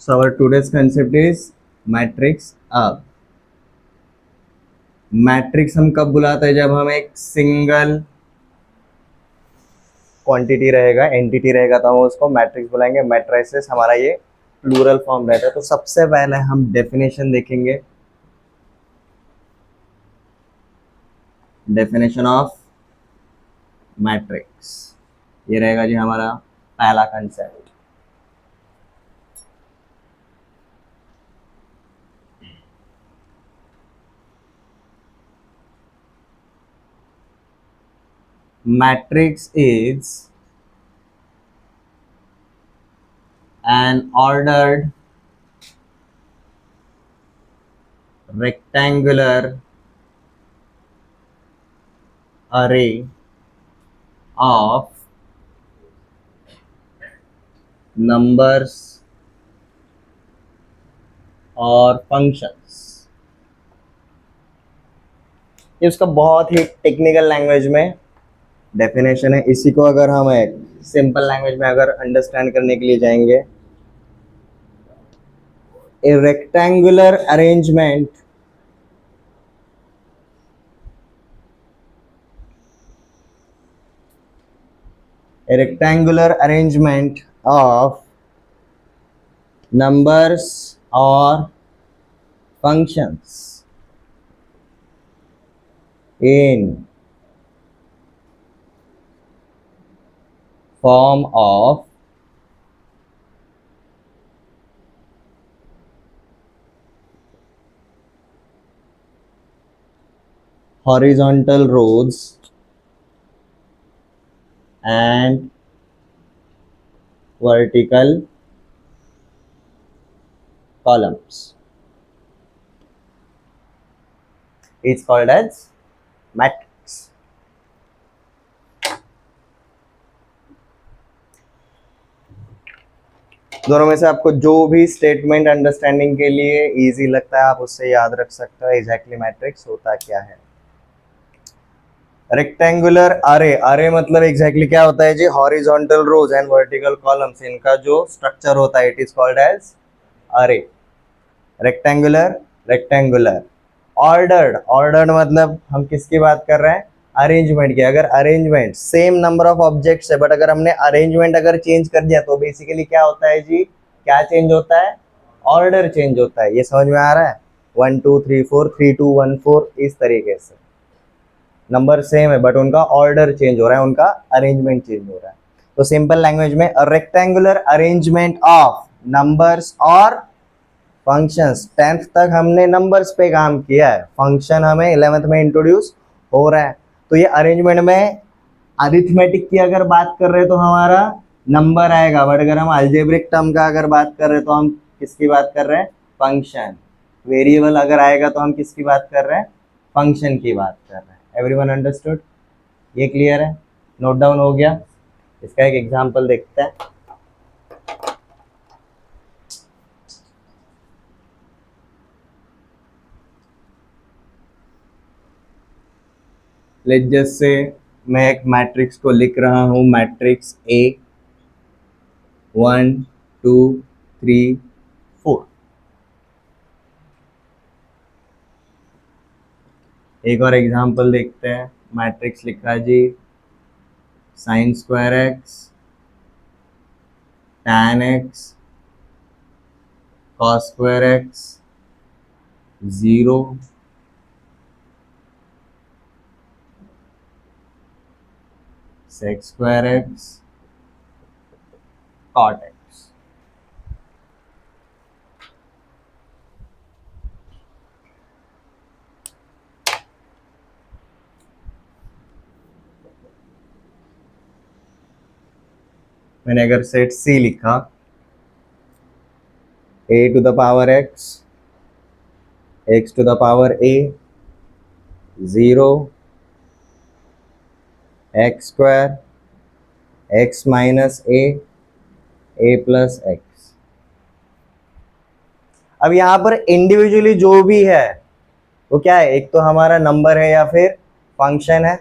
So our today's concept is matrix. अब matrix हम कब बुलाते हैं? जब हम एक सिंगल क्वांटिटी रहेगा, एंटिटी रहेगा, तो हम उसको मैट्रिक्स बुलाएंगे। मैट्रिसेस हमारा ये प्लूरल फॉर्म रहता है। तो सबसे पहले हम डेफिनेशन देखेंगे। डेफिनेशन ऑफ मैट्रिक्स ये रहेगा जी हमारा पहला concept. Matrix is an ordered rectangular array of numbers और functions। ये उसका बहुत ही टेक्निकल लैंग्वेज में डेफिनेशन है। इसी को अगर हम एक सिंपल लैंग्वेज में अगर अंडरस्टैंड करने के लिए जाएंगे, ए रेक्टेंगुलर अरेंजमेंट ऑफ नंबर्स और functions in form of horizontal rows and vertical columns is called as matrix। दोनों में से आपको जो भी स्टेटमेंट अंडरस्टैंडिंग के लिए इजी लगता है आप उससे याद रख सकते हो एग्जैक्टली मैट्रिक्स होता क्या है। रेक्टेंगुलर अरे, अरे मतलब एग्जैक्टली क्या होता है जी? Horizontal rows and vertical columns, इनका जो स्ट्रक्चर होता है it is called as array. Rectangular, rectangular. Ordered, ordered मतलब हम किसकी बात कर रहे हैं? अरेंजमेंट की। अगर arrangement same number of objects है बट अगर हमने अरेंजमेंट अगर चेंज कर दिया तो बेसिकली क्या होता है जी? क्या चेंज होता है? ऑर्डर चेंज होता है। ये समझ में आ रहा है? 1 2 3 4 3 2 1 4 इस तरीके से नंबर सेम है बट उनका ऑर्डर चेंज हो रहा है, उनका अरेंजमेंट चेंज हो रहा है। तो सिंपल लैंग्वेज में रेक्टेंगुलर अरेंजमेंट ऑफ नंबर्स और फंक्शंस। 10th तक हमने नंबर्स पे काम किया है, फंक्शन हमें 11th में इंट्रोड्यूस हो रहा है। तो ये अरेंजमेंट में अरिथमेटिक की अगर बात कर रहे हैं तो हमारा नंबर आएगा, बट अगर हम अलजेब्रिक टर्म का अगर बात कर रहे हैं तो हम किसकी बात कर रहे हैं? फंक्शन। वेरिएबल अगर आएगा तो हम किसकी बात कर रहे हैं? फंक्शन की बात कर रहे हैं। Everyone understood? ये क्लियर है? नोट डाउन हो गया? इसका एक एग्जांपल देखते हैं। लेट्स जस्ट से मैं एक मैट्रिक्स को लिख रहा हूं, मैट्रिक्स ए 1 2 3 4। एक और एग्जांपल देखते हैं। मैट्रिक्स लिखा G sine square X, tan X, cos square X, 0, sec square X, cot X. मैंने अगर सेट सी लिखा, a to the power x, x to the power a, 0, x square, x minus a plus x। अब यहाँ पर individually जो भी है वो क्या है? एक तो हमारा नंबर है या फिर फंक्शन है।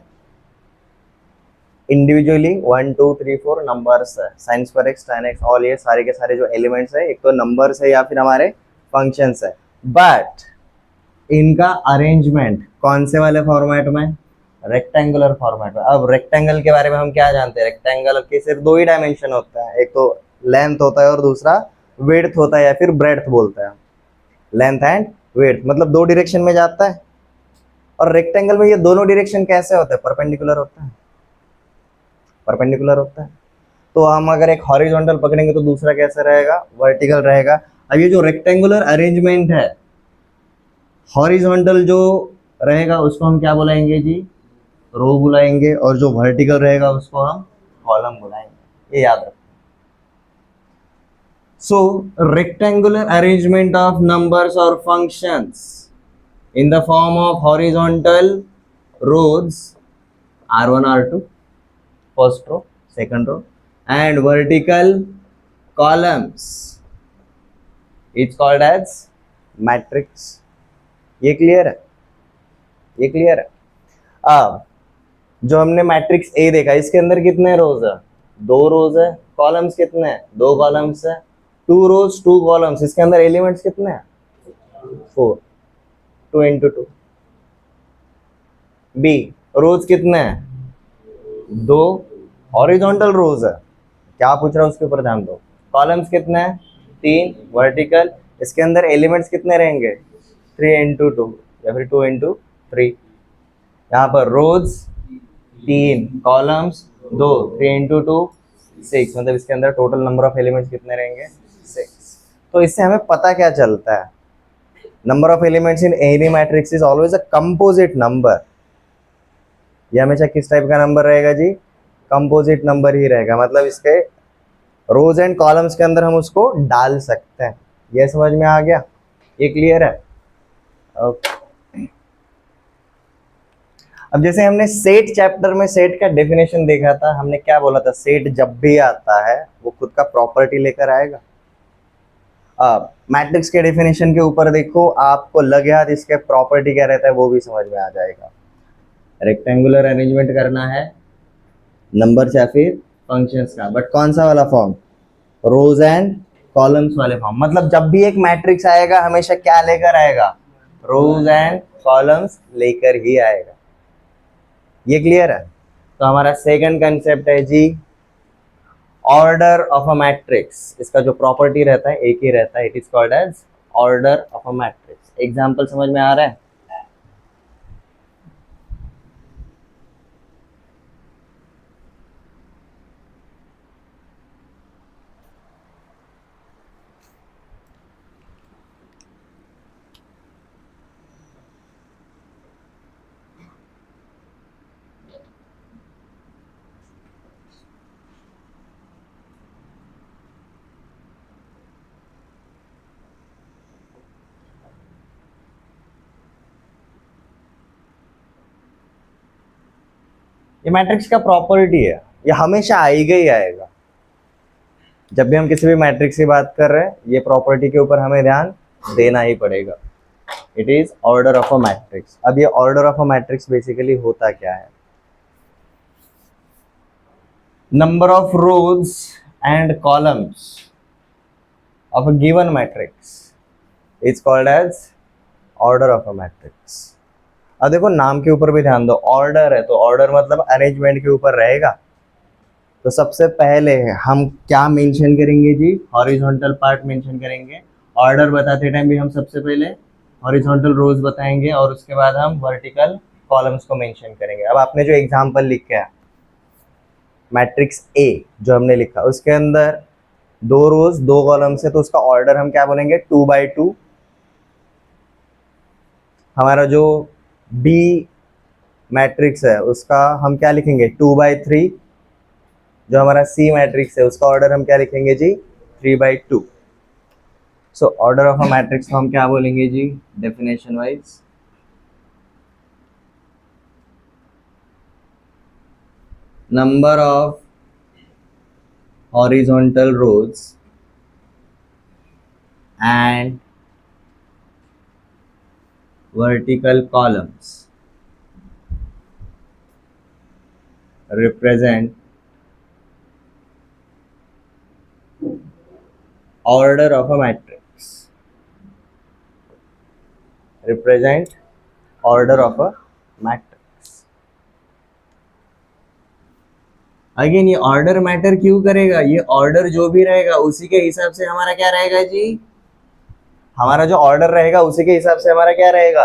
इंडिविजुअली 1 2 3 4 नंबर्स है, साइंस पर एक्स tan x, ऑल ये सारे के सारे जो एलिमेंट्स है, एक तो नंबर्स है या फिर हमारे फंक्शंस है, बट इनका अरेंजमेंट कौन से वाले फॉर्मेट में, रेक्टेंगुलर फॉर्मेट में। अब रेक्टेंगल के बारे में हम क्या जानते हैं, रेक्टेंगल के सिर्फ दो ही डायमेंशन होता है, एक तो लेंथ होता है और दूसरा विड्थ होता है या फिर ब्रेड्थ बोलते हैं, लेंथ एंड विड्थ, मतलब दो डायरेक्शन में जाता है। और रेक्टेंगल में ये दोनों डायरेक्शन कैसे होते हैं, परपेंडिकुलर होता है, परपेंडिकुलर होता है। तो हम अगर एक हॉरिजॉन्टल पकड़ेंगे तो दूसरा कैसा रहेगा, वर्टिकल रहेगा। अब ये जो रेक्टेंगुलर अरेंजमेंट है, हॉरिजॉन्टल जो रहेगा उसको हम क्या बुलाएंगे जी, रो बुलाएंगे, और जो वर्टिकल रहेगा उसको हम कॉलम बुलाएंगे, ये याद रखो। सो रेक्टेंगुलर अरेंजमेंट ऑफ नंबर्स और functions in the form of horizontal rows r1 r2 first row second row and vertical columns it's called as matrix। ये क्लियर है, ये क्लियर है। अब जो हमने मैट्रिक्स ए देखा, इसके अंदर कितने रोज है, दो रोज है, कॉलम्स कितने हैं, दो कॉलम्स है, टू रोज टू कॉलम्स, इसके अंदर एलिमेंट्स कितने हैं, 4, 2 into 2। बी रोज कितने हैं, दो, हॉरिजॉन्टल रोज है, क्या पूछ रहा है उसके ऊपर ध्यान दो। कॉलम्स कितने हैं, 3, वर्टिकल, इसके अंदर एलिमेंट्स कितने रहेंगे, 3 into 2 या फिर 2 into 3। यहाँ पर रोज 3, कॉलम्स 2, 3 into 2 6, मतलब इसके अंदर टोटल नंबर ऑफ एलिमेंट्स कितने रहेंगे, 6। तो इससे हमें पता क्या चलता है, number of elements in any matrix is always a composite number. ये हमेशा किस टाइप का नंबर रहेगा जी, कंपोजिट नंबर ही रहेगा, मतलब इसके रोज एंड कॉलम्स के अंदर हम उसको डाल सकते हैं। ये समझ में आ गया, ये क्लियर है, ओके। अब जैसे हमने सेट चैप्टर में सेट का डेफिनेशन देखा था, हमने क्या बोला था, सेट जब भी आता है वो खुद का प्रॉपर्टी लेकर आएगा। अब मैट्रिक्स के डेफिनेशन के ऊपर देखो, आपको लगे हाथ इसके प्रॉपर्टी क्या रहता है वो भी समझ में आ जाएगा। रेक्टेंगुलर अरेंजमेंट करना है नंबर या फिर फंक्शंस का, बट कौन सा वाला फॉर्म, रोज एंड कॉलम्स वाले फॉर्म। मतलब जब भी एक मैट्रिक्स आएगा हमेशा क्या लेकर आएगा, रोज एंड कॉलम्स लेकर ही आएगा। ये क्लियर है। तो हमारा सेकंड कंसेप्ट है जी ऑर्डर ऑफ अ मैट्रिक्स। इसका जो प्रॉपर्टी रहता है एक ही रहता है, it is called as order of a matrix. Example समझ में आ रहा है, ये मैट्रिक्स का प्रॉपर्टी है, ये हमेशा आएगा ही आएगा। जब भी हम किसी भी मैट्रिक्स की बात कर रहे हैं ये प्रॉपर्टी के ऊपर हमें ध्यान देना ही पड़ेगा। It is order of a matrix. अब ये order of a matrix basically होता क्या है, number of rows and columns of a given matrix is called as order of a matrix. अब देखो नाम के ऊपर भी ध्यान दो, ऑर्डर है तो ऑर्डर मतलब अरेंजमेंट के ऊपर रहेगा। तो सबसे पहले हम क्या मेंशन करेंगे जी, हॉरिजॉन्टल पार्ट मेंशन करेंगे। ऑर्डर बताते टाइम भी हम सबसे पहले हॉरिजॉन्टल रोज बताएंगे और उसके बाद हम वर्टिकल कॉलम्स को मेंशन करेंगे। अब आपने जो एग्जांपल लिखा है मैट्रिक्स ए जो हमने लिखा, उसके अंदर दो रोज दो कॉलम्स है, तो उसका ऑर्डर हम क्या बोलेंगे, 2 by 2। हमारा जो बी मैट्रिक्स है उसका हम क्या लिखेंगे, 2 by 3। जो हमारा सी मैट्रिक्स है उसका ऑर्डर हम क्या लिखेंगे जी, 3 by 2। So order of a matrix को हम क्या बोलेंगे जी, definition wise number of horizontal rows and vertical columns represent order of a matrix, represent order of a matrix. Again ये ऑर्डर मैटर क्यों करेगा, ये ऑर्डर जो भी रहेगा उसी के हिसाब से हमारा क्या रहेगा जी, हमारा जो ऑर्डर रहेगा उसी के हिसाब से हमारा क्या रहेगा,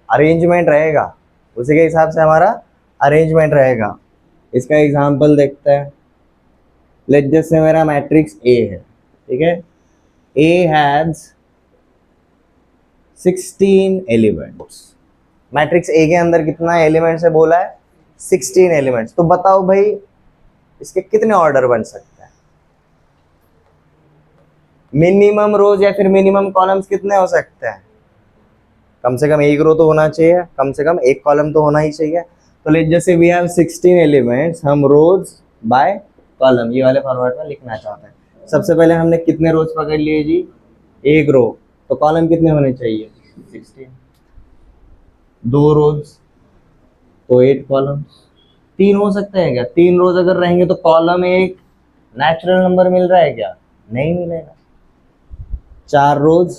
अरेंजमेंट रहेगा, उसी के हिसाब से हमारा अरेंजमेंट रहेगा। इसका एग्जांपल देखते हैं। लेट जस्ट से मेरा मैट्रिक्स ए है, ठीक है, A has 16 elements. Matrix A के अंदर कितना एलिमेंट्स है बोला है, 16 एलिमेंट्स। तो बताओ भाई इसके कितने ऑर्डर बन सकते हैं, मिनिमम रोज या फिर मिनिमम कॉलम्स कितने हो सकते हैं, कम से कम एक रो तो होना चाहिए, कम से कम एक कॉलम तो होना ही चाहिए। तो लेट जैसे वी हैव 16 एलिमेंट्स, हम रोज बाय कॉलम ये वाले फॉर्मेट में लिखना चाहते हैं। सबसे पहले हमने कितने रोज पकड़ लिए जी, एक रो, तो कॉलम कितने होने चाहिए 16, दो रोज तो 8 कॉलम्स। तीन हो सकते हैं क्या, तीन रोज अगर रहेंगे तो कॉलम एक नेचुरल नंबर मिल रहा है क्या, नहीं मिलेगा। चार रोज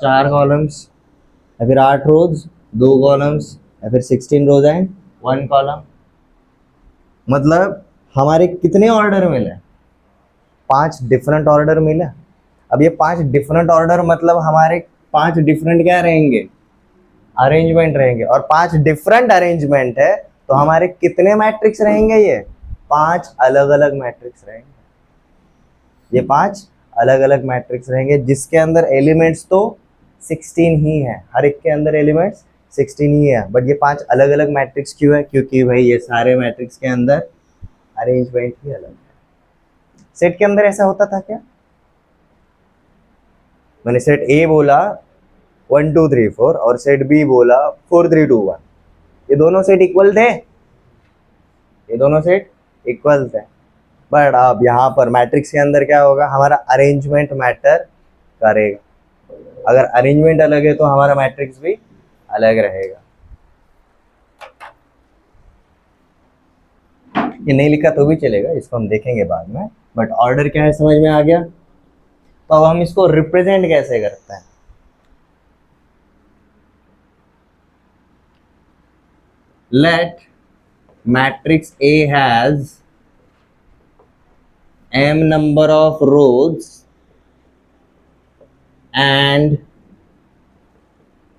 चार कॉलम्स, या फिर 8 रोज 2 कॉलम्स, या फिर 16 रोज एंड 1 कॉलम। मतलब हमारे कितने ऑर्डर मिले, 5 डिफरेंट ऑर्डर मिले। अब ये 5 डिफरेंट ऑर्डर मतलब हमारे 5 डिफरेंट क्या रहेंगे, अरेंजमेंट रहेंगे। और 5 डिफरेंट अरेंजमेंट है तो हमारे कितने मैट्रिक्स रहेंगे, ये 5 अलग अलग मैट्रिक्स रहेंगे। ये 5 अलग अलग मैट्रिक्स रहेंगे जिसके अंदर एलिमेंट्स तो 16 ही है, हर एक के अंदर एलिमेंट्स 16 ही है, बट ये 5 अलग अलग मैट्रिक्स क्यों है, क्योंकि भाई ये सारे मैट्रिक्स के अंदर अरेंजमेंट ही अलग है। सेट के अंदर ऐसा होता था क्या, मैंने सेट ए बोला 1 2 3 4 और सेट बी बोला 4 3 2 1, ये दोनों सेट इक्वल थे, ये दोनों सेट इक्वल थे। बट अब यहाँ पर मैट्रिक्स के अंदर क्या होगा, हमारा अरेंजमेंट मैटर करेगा। अगर अरेंजमेंट अलग है तो हमारा मैट्रिक्स भी अलग रहेगा। ये नहीं लिखा तो भी चलेगा, इसको हम देखेंगे बाद में, बट ऑर्डर क्या है समझ में आ गया। तो अब हम इसको रिप्रेजेंट कैसे करते हैं, let matrix A has m number of rows and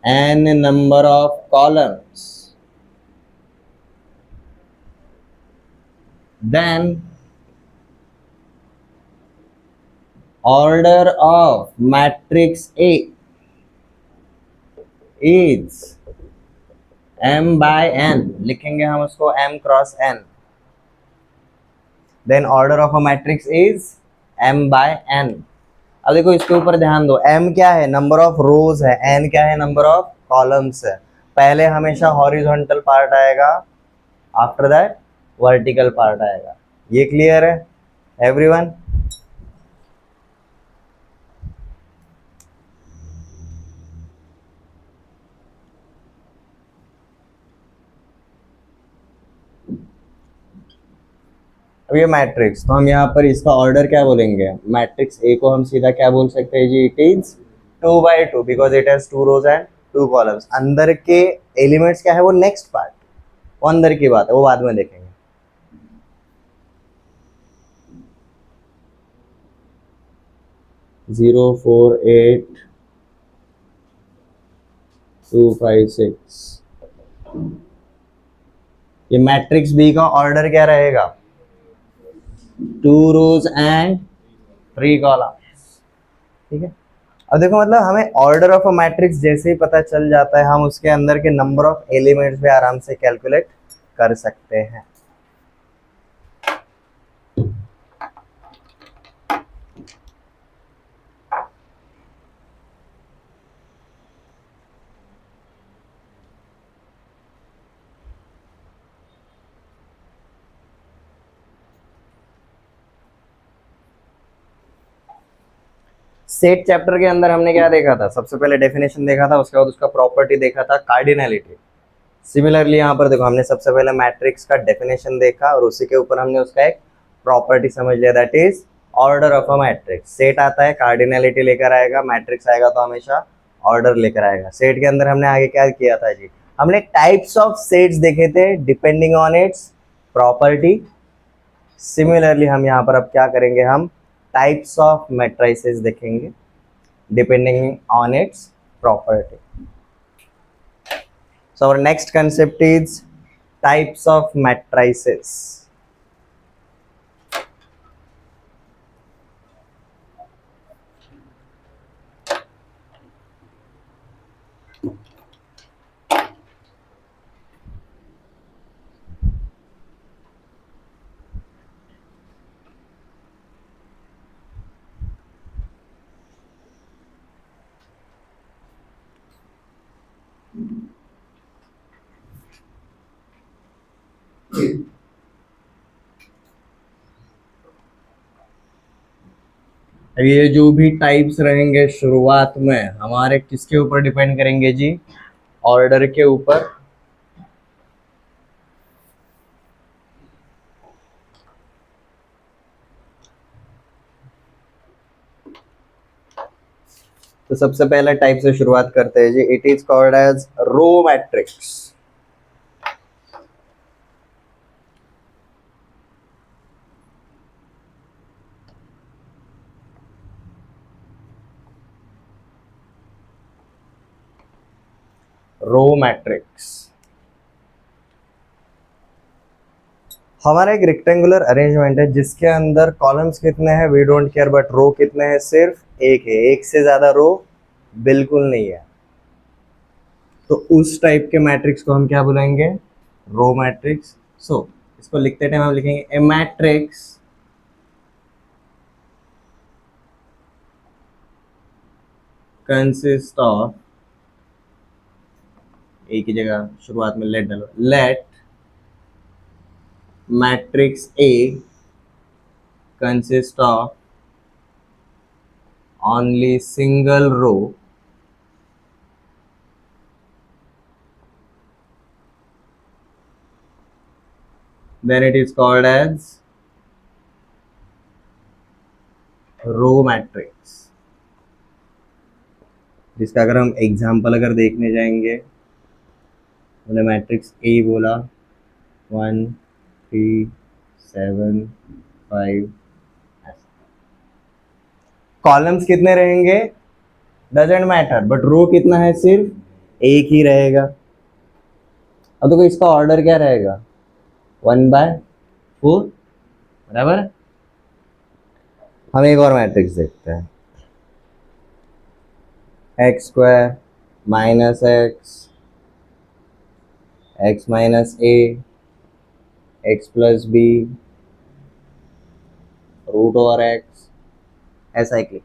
n number of columns, then order of matrix A is m by n, लिखेंगे हम उसको m cross n, then order of a matrix is m by n। अब देखो इसके ऊपर ध्यान दो, m क्या है, नंबर ऑफ रोज है, n क्या है, नंबर ऑफ कॉलम्स है। पहले हमेशा हॉरिजॉन्टल पार्ट आएगा, आफ्टर दैट वर्टिकल पार्ट आएगा। ये क्लियर है एवरीवन। अब ये मैट्रिक्स, तो हम यहाँ पर इसका ऑर्डर क्या बोलेंगे, मैट्रिक्स ए को हम सीधा क्या बोल सकते हैं जी, it is 2 by 2 because it has 2 rows and 2 columns. अंदर के एलिमेंट्स क्या है, वो नेक्स्ट पार्ट, वो अंदर की बात है, वो बाद में देखेंगे। जीरो 4 8 2 5 6, ये मैट्रिक्स बी का ऑर्डर क्या रहेगा, 2 रोज एंड 3 कॉलम्स, ठीक है। अब देखो मतलब हमें ऑर्डर ऑफ अ मैट्रिक्स जैसे ही पता चल जाता है, हम उसके अंदर के नंबर ऑफ एलिमेंट्स भी आराम से कैलकुलेट कर सकते हैं। सेट चैप्टर के अंदर हमने क्या देखा था, सबसे पहले डेफिनेशन देखा था, उसके बाद उसका प्रॉपर्टी देखा था, कार्डिनलिटी। सिमिलरली यहाँ पर देखो, हमने सबसे पहले मैट्रिक्स का डेफिनेशन देखा और उसी के ऊपर हमने उसका एक प्रॉपर्टी समझ लिया, that is order of a matrix. Set आता है कार्डिनलिटी लेकर आएगा, मैट्रिक्स आएगा तो हमेशा ऑर्डर लेकर आएगा। सेट के अंदर हमने आगे क्या किया था जी, हमने टाइप्स ऑफ सेट्स देखे थे depending on it's property. Similarly हम यहाँ पर अब क्या करेंगे, हम टाइप्स ऑफ मैट्रिसेस देखेंगे depending on it's property. So our next concept is types of matrices. ये जो भी टाइप्स रहेंगे शुरुआत में हमारे किसके ऊपर डिपेंड करेंगे जी, ऑर्डर के ऊपर। तो सबसे पहले टाइप से शुरुआत करते हैं जी, it is called as row matrix. Row matrix हमारा एक रेक्टेंगुलर अरेंजमेंट है जिसके अंदर कॉलम्स कितने हैं वी डोंट केयर, बट रो कितने हैं, सिर्फ एक है, एक से ज्यादा रो बिल्कुल नहीं है। तो उस टाइप के मैट्रिक्स को हम क्या बुलाएंगे, रो मैट्रिक्स। सो इसको लिखते टाइम हम लिखेंगे ए मैट्रिक्स कंसिस्ट ऑफ, एक ही जगह शुरुआत में लेट डालो, let matrix A consist of only single row then it is called as row matrix. जिसका अगर हम एग्जाम्पल अगर देखने जाएंगे, हमने मैट्रिक्स ए बोला 1 3 7 5, कॉलम्स कितने रहेंगे डजेंट मैटर, बट रो कितना है, सिर्फ एक ही रहेगा। अब देखो इसका ऑर्डर क्या रहेगा, 1/4, बराबर। हम एक और मैट्रिक्स देखते हैं, x square minus x minus a, x plus b, root over x, ऐसा एक।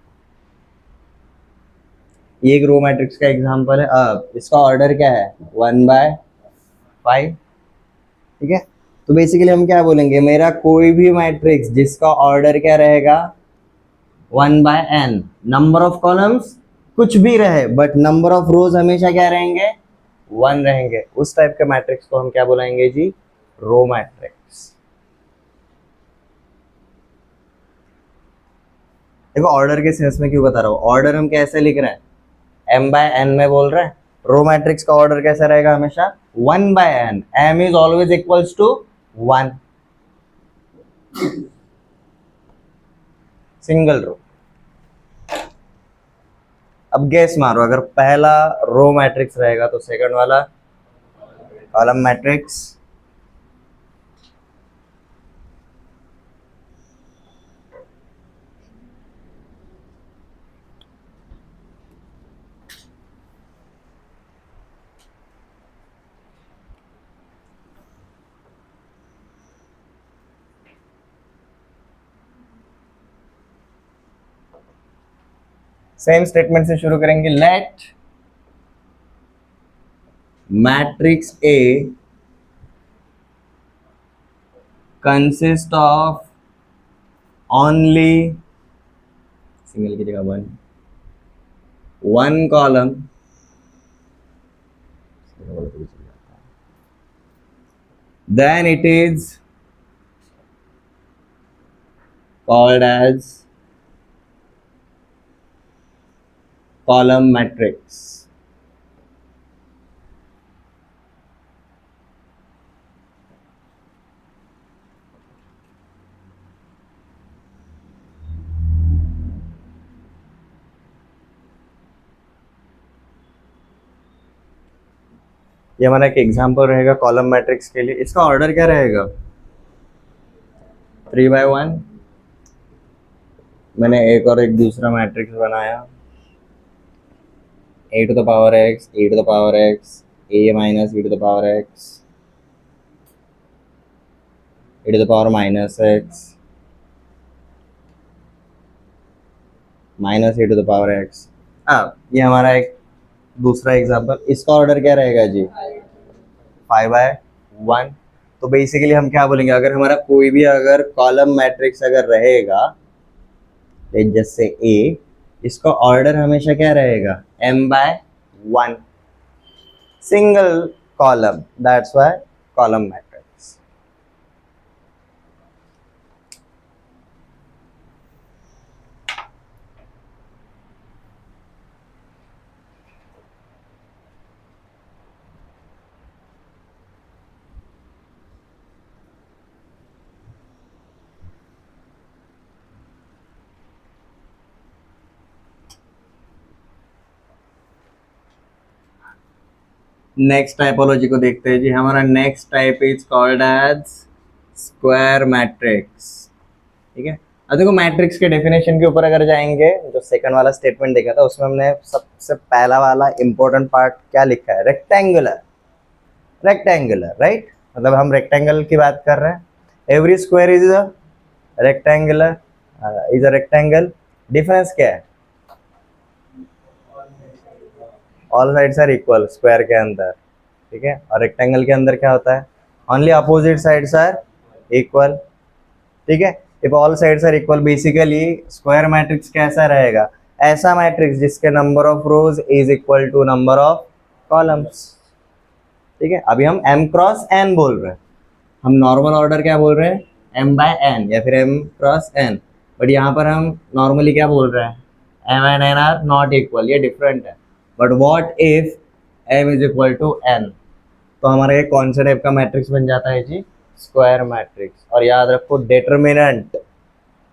ये एक रो मैट्रिक्स का एग्जांपल है। अब इसका ऑर्डर क्या है, 1/5, ठीक है। तो बेसिकली हम क्या बोलेंगे, मेरा कोई भी मैट्रिक्स जिसका ऑर्डर क्या रहेगा 1/n, नंबर ऑफ कॉलम्स कुछ भी रहे बट नंबर ऑफ रोज हमेशा क्या रहेंगे, 1 रहेंगे, उस टाइप के मैट्रिक्स को हम क्या बुलाएंगे जी, रो मैट्रिक्स। देखो ऑर्डर के सेंस में क्यों बता रहा हूँ, ऑर्डर हम कैसे लिख रहे हैं, m/n में बोल रहे हैं। रो मैट्रिक्स का ऑर्डर कैसा रहेगा, हमेशा 1/n, m is always equals to 1, single row. अब गैस मारो, अगर पहला रो मैट्रिक्स रहेगा तो सेकंड वाला कॉलम मैट्रिक्स, सेम स्टेटमेंट से शुरू करेंगे, let matrix A consist of only, single की जगह one column, then it is called as column matrix. ये हमारा एक एग्जांपल रहेगा कॉलम मैट्रिक्स के लिए. इसका ऑर्डर क्या रहेगा? 3/1. मैंने एक और एक दूसरा मैट्रिक्स बनाया, a to the power x, a to the power x, a minus e to the power x, e to the power minus x, minus a to the power x. ये हमारा एक दूसरा एग्जांपल. इसका order क्या रहेगा जी? 5/1. तो basically हम क्या बोलेंगे, अगर हमारा कोई भी अगर कॉलम मैट्रिक्स अगर रहेगा जैसे ए, इसका ऑर्डर हमेशा क्या रहेगा? m/1, single column, that's why column matrix. Next typology को देखते हैं जी. हमारा next type is called as square matrix. ठीक है. अब देखो मैट्रिक्स के डेफिनेशन के ऊपर अगर जाएंगे, जो सेकंड वाला स्टेटमेंट देखा था उसमें हमने सबसे पहला वाला इंपॉर्टेंट पार्ट क्या लिखा है? रेक्टेंगुलर. Rectangular, right. मतलब हम रेक्टेंगल की बात कर रहे हैं. Every square is a rectangular, is a rectangle. Difference क्या है? All sides are equal square के अंदर. ठीक है. और रेक्टेंगल के अंदर क्या होता है? Only opposite sides are equal. ठीक है. If all sides are equal, basically square matrix कैसा रहेगा? ऐसा मैट्रिक्स जिसके number of rows is equal to number of columns. ठीक है. अभी हम m क्रॉस n बोल रहे हैं. हम नॉर्मल ऑर्डर क्या बोल रहे हैं? m/n या फिर m क्रॉस n. बट यहाँ पर हम नॉर्मली क्या बोल रहे हैं? m and n are not equal. ये डिफरेंट है. But what if m is equal to n? तो हमारा एक कौन सा टाइप का मैट्रिक्स बन जाता है जी? Square matrix. और याद रखो डिटरमिनेंट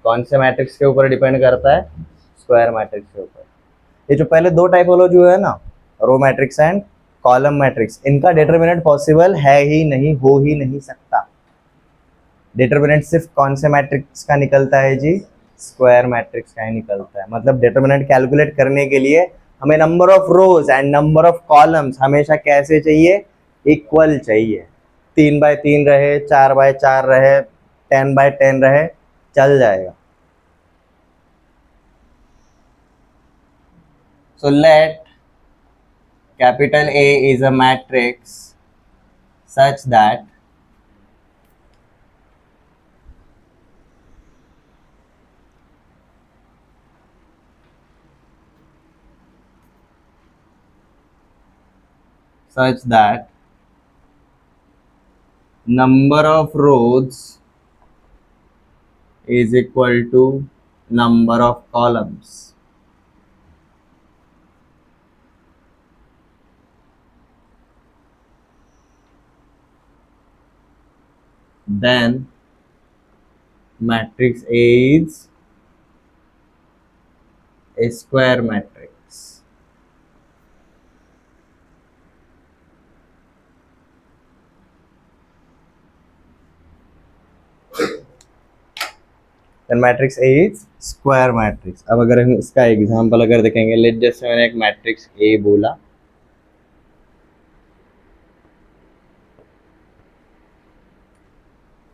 कौन से मैट्रिक्स के ऊपर डिपेंड करता है? स्क्वायर मैट्रिक्स के ऊपर. ये जो पहले दो टाइपोलॉजी है ना, row matrix and column matrix, इनका डिटरमिनेंट पॉसिबल है ही नहीं, हो ही नहीं सकता. डिटरमिनेंट सिर्फ कौन से मैट्रिक्स का निकलता है जी? स्क्वायर मैट्रिक्स का ही निकलता है. मतलब डिटरमिनेंट कैलकुलेट करने के लिए हमें number of rows and number of columns हमेशा कैसे चाहिए? इक्वल चाहिए. 3/3 रहे, 4/4 रहे, 10/10 रहे, चल जाएगा. So let capital A is a matrix such that number of rows is equal to number of columns. Then matrix A is a square matrix. Then matrix A is square matrix. अब अगर हम इसका example अगर देखेंगे, late जैसे मैंने एक matrix A बोला,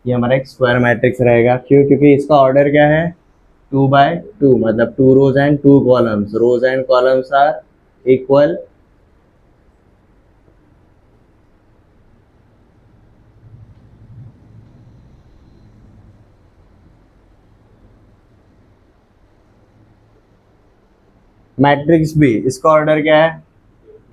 ये हमारा एक स्क्वायर मैट्रिक्स रहेगा. क्यों? क्योंकि इसका ऑर्डर क्या है? 2/2. मतलब 2 rows and 2 columns. Rows and columns are equal. Matrix b, इसका ऑर्डर क्या है?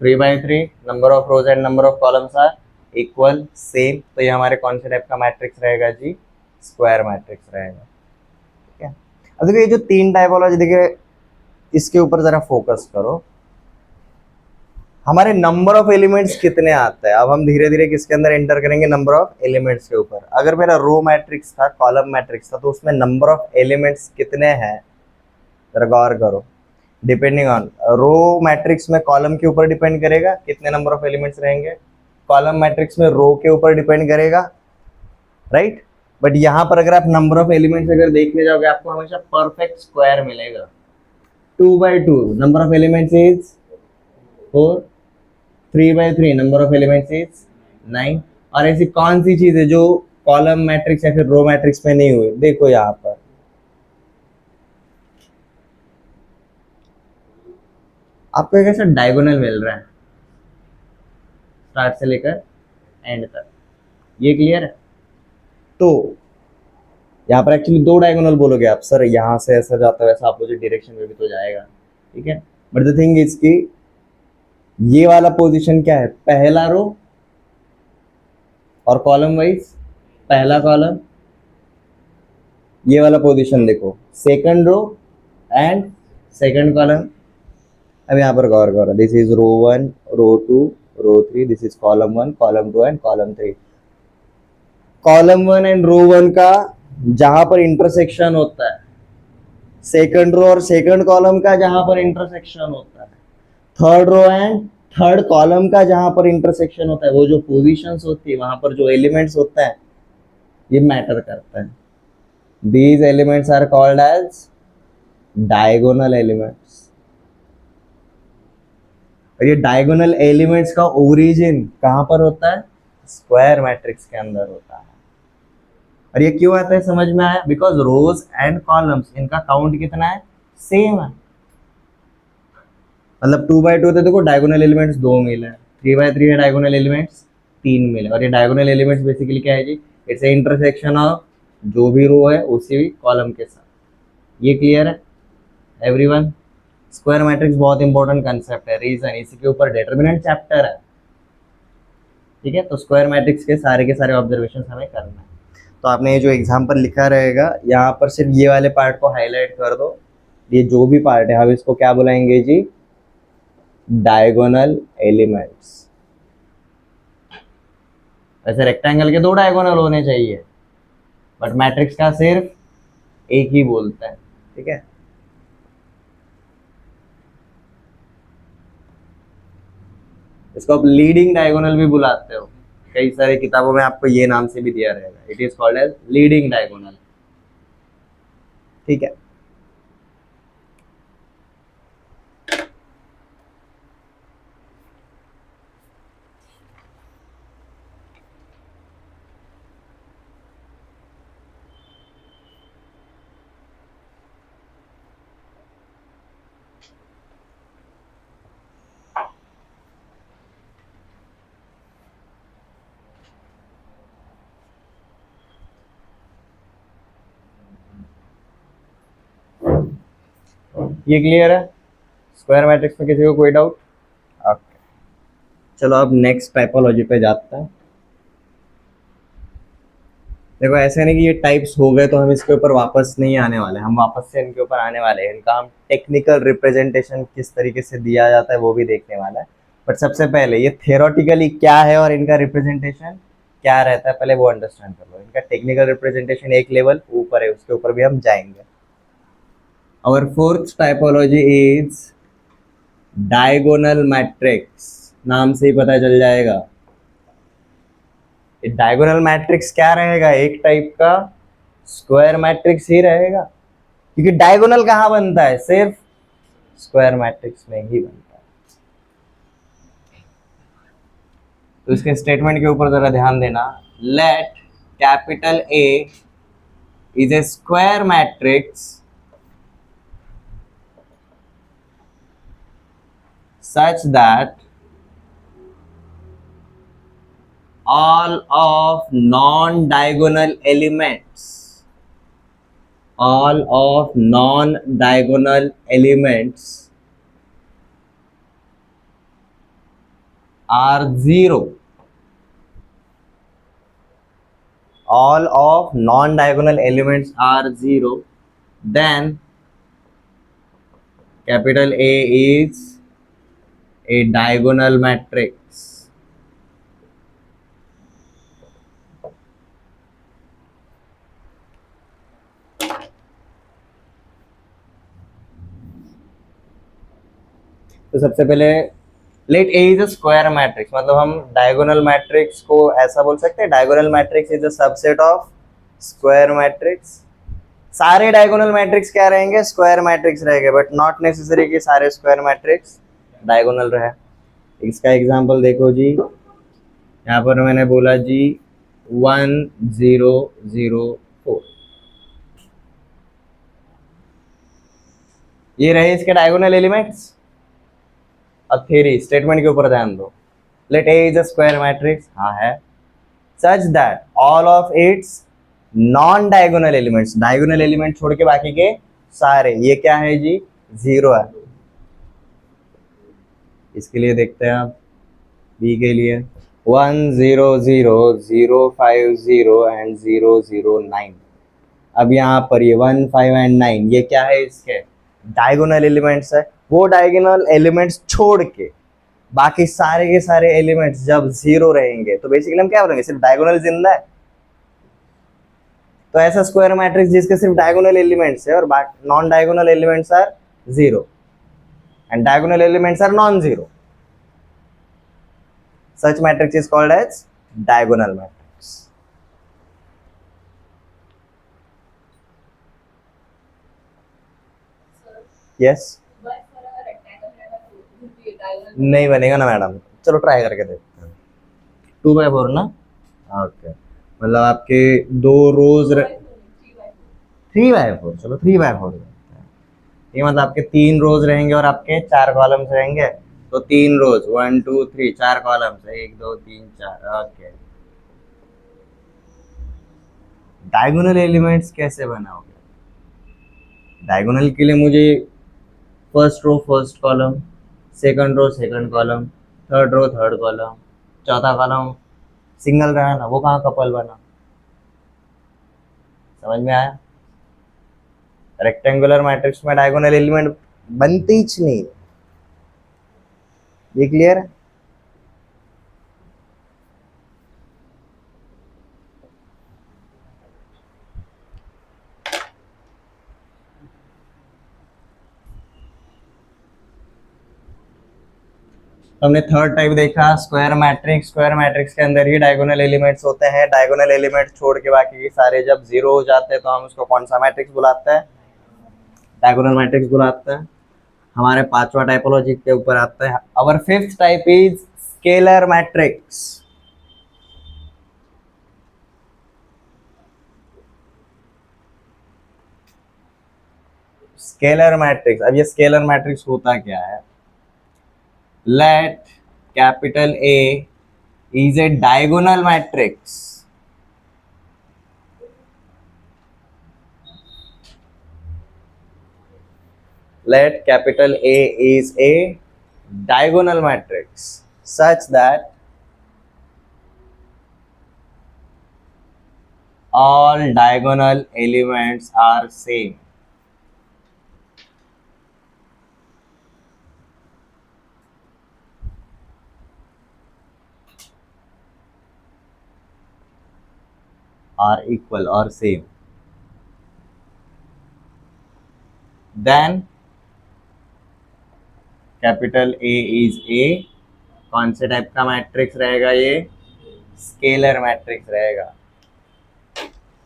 3/3. Number of rows and number of columns are equal same, तो ये हमारे कौन से टाइप का मैट्रिक्स रहेगा जी? स्क्वायर मैट्रिक्स रहेगा। ठीक है, अब देखिए ये जो तीन टाइपोलॉजी देखिए, इसके ऊपर जरा फोकस करो। हमारे नंबर ऑफ एलिमेंट्स कितने आते हैं, अब हम धीरे धीरे किसके अंदर एंटर करेंगे? नंबर ऑफ एलिमेंट्स के ऊपर। अगर मेरा रो मैट्रिक्स था, कॉलम मैट्रिक्स था, तो उसमें नंबर ऑफ एलिमेंट्स कितने हैं, जरा गौर करो। डिपेंडिंग ऑन रो मैट्रिक्स में कॉलम के ऊपर डिपेंड करेगा कितने नंबर ऑफ एलिमेंट्स रहेंगे, कॉलम मैट्रिक्स में रो के ऊपर डिपेंड करेगा, राइट। बट यहाँ पर अगर आप नंबर ऑफ एलिमेंट्स अगर देखने जाओगे, आपको हमेशा परफेक्ट स्क्वायर मिलेगा। 2/2 number of elements is 4, 3/3 number of elements is 9। और ऐसी कौन सी चीज है जो कॉलम मैट्रिक्स या फिर रो मैट्रिक्स में नहीं हुई? देखो यहाँ पर आपको एक ऐसा डायगोनल मिल रहा है स्टार्ट से लेकर एंड तक, ये क्लियर है? तो यहाँ पर एक्चुअली दो डायगोनल बोलोगे आप, सर यहाँ से ऐसा जाता है वैसा अपोजिट डायरेक्शन में भी तो जाएगा, ठीक है। बट द थिंग इज कि ये वाला पोजीशन क्या है? पहला रो और कॉलम वाइज पहला कॉलम, ये वाला पोजीशन देखो second row and second column. अब यहाँ पर गौर करो, this is row 1, row 2, row 3, this is column 1, column 2 and column 3। Column 1 and row 1 का जहां पर इंटरसेक्शन होता है, सेकंड रो और सेकंड कॉलम का जहां पर इंटरसेक्शन होता है, third row and third column का जहां पर इंटरसेक्शन होता है, वो जो पोजीशंस होती है वहां पर जो एलिमेंट्स होता है, ये मैटर करता है। These elements are called as diagonal elements. और ये डायगोनल एलिमेंट्स का ओरिजिन कहां पर होता है? स्क्वायर मैट्रिक्स के अंदर होता है। और ये क्यों आता है समझ में आया? बिकॉज रोज एंड कॉलम्स इनका काउंट कितना है? सेम है। मतलब 2/2 तो देखो डायगोनल एलिमेंट्स 2 मिले, 3/3 है डायगोनल एलिमेंट्स 3 मिले। और ये डायगोनल एलिमेंट्स बेसिकली क्या है जी? इट्स ए इंटरसेक्शन ऑफ जो भी रो है उसी कॉलम के साथ। ये क्लियर है एवरीवन? स्क्वायर मैट्रिक्स बहुत इंपॉर्टेंट कंसेप्ट है, रीजन इसी के ऊपर डिटरमिनेंट चैप्टर है, ठीक है। तो स्क्वायर मैट्रिक्स के सारे ऑब्जर्वेशन हमें करना है। तो आपने ये जो एग्जाम्पल लिखा रहेगा यहाँ पर सिर्फ ये वाले पार्ट को हाईलाइट कर दो। ये जो भी पार्ट है हम इसको क्या बुलाएंगे जी? Diagonal elements. वैसे रेक्टेंगल के 2 डायगोनल होने चाहिए, बट मैट्रिक्स का सिर्फ एक ही बोलता है, ठीक है। इसको आप लीडिंग डायगोनल भी बुलाते हो, कई सारी किताबों में आपको ये नाम से भी दिया रहेगा, it is called as leading diagonal, ठीक है। ये क्लियर है स्क्वायर मैट्रिक्स में? किसी को कोई डाउट? ओके, चलो अब नेक्स्ट टाइपोलॉजी पे जाते हैं। देखो ऐसे नहीं कि ये टाइप्स हो गए तो हम इसके ऊपर वापस नहीं आने वाले, हम वापस से इनके ऊपर आने वाले हैं। इनका हम टेक्निकल रिप्रेजेंटेशन किस तरीके से दिया जाता है वो भी देखने वाला है। बट सबसे पहले ये थियोरेटिकली क्या है और इनका रिप्रेजेंटेशन क्या रहता है, पहले वो अंडरस्टैंड कर लो। इनका टेक्निकल रिप्रेजेंटेशन एक लेवल ऊपर है, उसके ऊपर भी हम जाएंगे। Our fourth typology is diagonal matrix। नाम से ही पता चल जाएगा डायगोनल मैट्रिक्स क्या रहेगा, एक टाइप का स्क्वायर मैट्रिक्स ही रहेगा। क्योंकि डायगोनल कहाँ बनता है? सिर्फ स्क्वायर मैट्रिक्स में ही बनता है। तो इसके स्टेटमेंट के ऊपर जरा ध्यान देना। Late capital A is a square matrix such that all of non-diagonal elements are 0 all of non-diagonal elements are 0, then capital A is a diagonal matrix. तो सबसे पहले let A is a square matrix, मतलब हम diagonal matrix को ऐसा बोल सकते हैं, diagonal matrix is a subset of square matrix. सारे डायगोनल मैट्रिक्स क्या रहेंगे, स्क्वायर मैट्रिक्स रहेंगे, बट नॉट नेसेसरी कि सारे स्क्वायर मैट्रिक्स डायगोनल रहे। इसका एग्जांपल देखो जी, यहाँ पर मैंने बोला जी 1004, ये रहे इसके डायगोनल एलिमेंट्स। अब थ्योरी स्टेटमेंट के ऊपर ध्यान दो। Let A is a square matrix, हाँ है, such that all of its non diagonal elements, diagonal element छोड़ के बाकी के सारे, ये क्या है जी, 0 है। इसके लिए देखते हैं आप बी के लिए 1 0 0 0 5 0 एंड 0 0 9। अब यहाँ पर ये 1 5 एंड 9 ये क्या है, इसके डायगोनल एलिमेंट्स है। वो डायगोनल एलिमेंट्स छोड़ के बाकी सारे के सारे एलिमेंट्स जब 0 रहेंगे तो बेसिकली हम क्या बोलेंगे, सिर्फ डायगोनल जिंदा है। तो ऐसा स्क्वायर मैट्रिक्स जिसके सिर्फ डायगोनल एलिमेंट्स है और non diagonal elements are 0 and diagonal elements are non 0, such matrix is called as diagonal matrix. Yes, नहीं बनेगा ना मैडम, चलो ट्राई करके देखते हैं। 2/4 ना, ओके, मतलब आपके 2 रोज 3/4, चलो 3/4, ये मतलब आपके 3 रोज रहेंगे और आपके 4 कॉलम्स रहेंगे। तो 3 rows 1 2 3 4 columns, 1 2 3 4, okay. Diagonal elements कैसे बनाओगे, डायगोनल के लिए मुझे first row first column, second row second column, third row third column, चौथा कॉलम सिंगल रहा ना, वो कहाँ कपल बना, समझ में आया। रेक्टेंगुलर मैट्रिक्स में डायगोनल एलिमेंट बनते ही नहीं, ये क्लियर है। हमने थर्ड टाइप देखा स्क्वायर मैट्रिक्स, स्क्वायर मैट्रिक्स के अंदर ही डायगोनल एलिमेंट्स होते हैं। डायगोनल एलिमेंट्स छोड़ के बाकी के सारे जब 0 हो जाते हैं तो हम उसको कौन सा मैट्रिक्स बुलाते हैं, डायगोनल मैट्रिक्स बुलाते हैं। हमारे 5वां टाइपोलॉजी के ऊपर आता है। अवर 5th type is scalar matrix. Scalar matrix, अब ये स्केलर मैट्रिक्स होता क्या है, let capital A is a diagonal matrix, let capital A is a diagonal matrix such that all diagonal elements are same. Are equal or same. Then capital A is A, कौन से type का matrix रहेगा, ये scalar matrix रहेगा।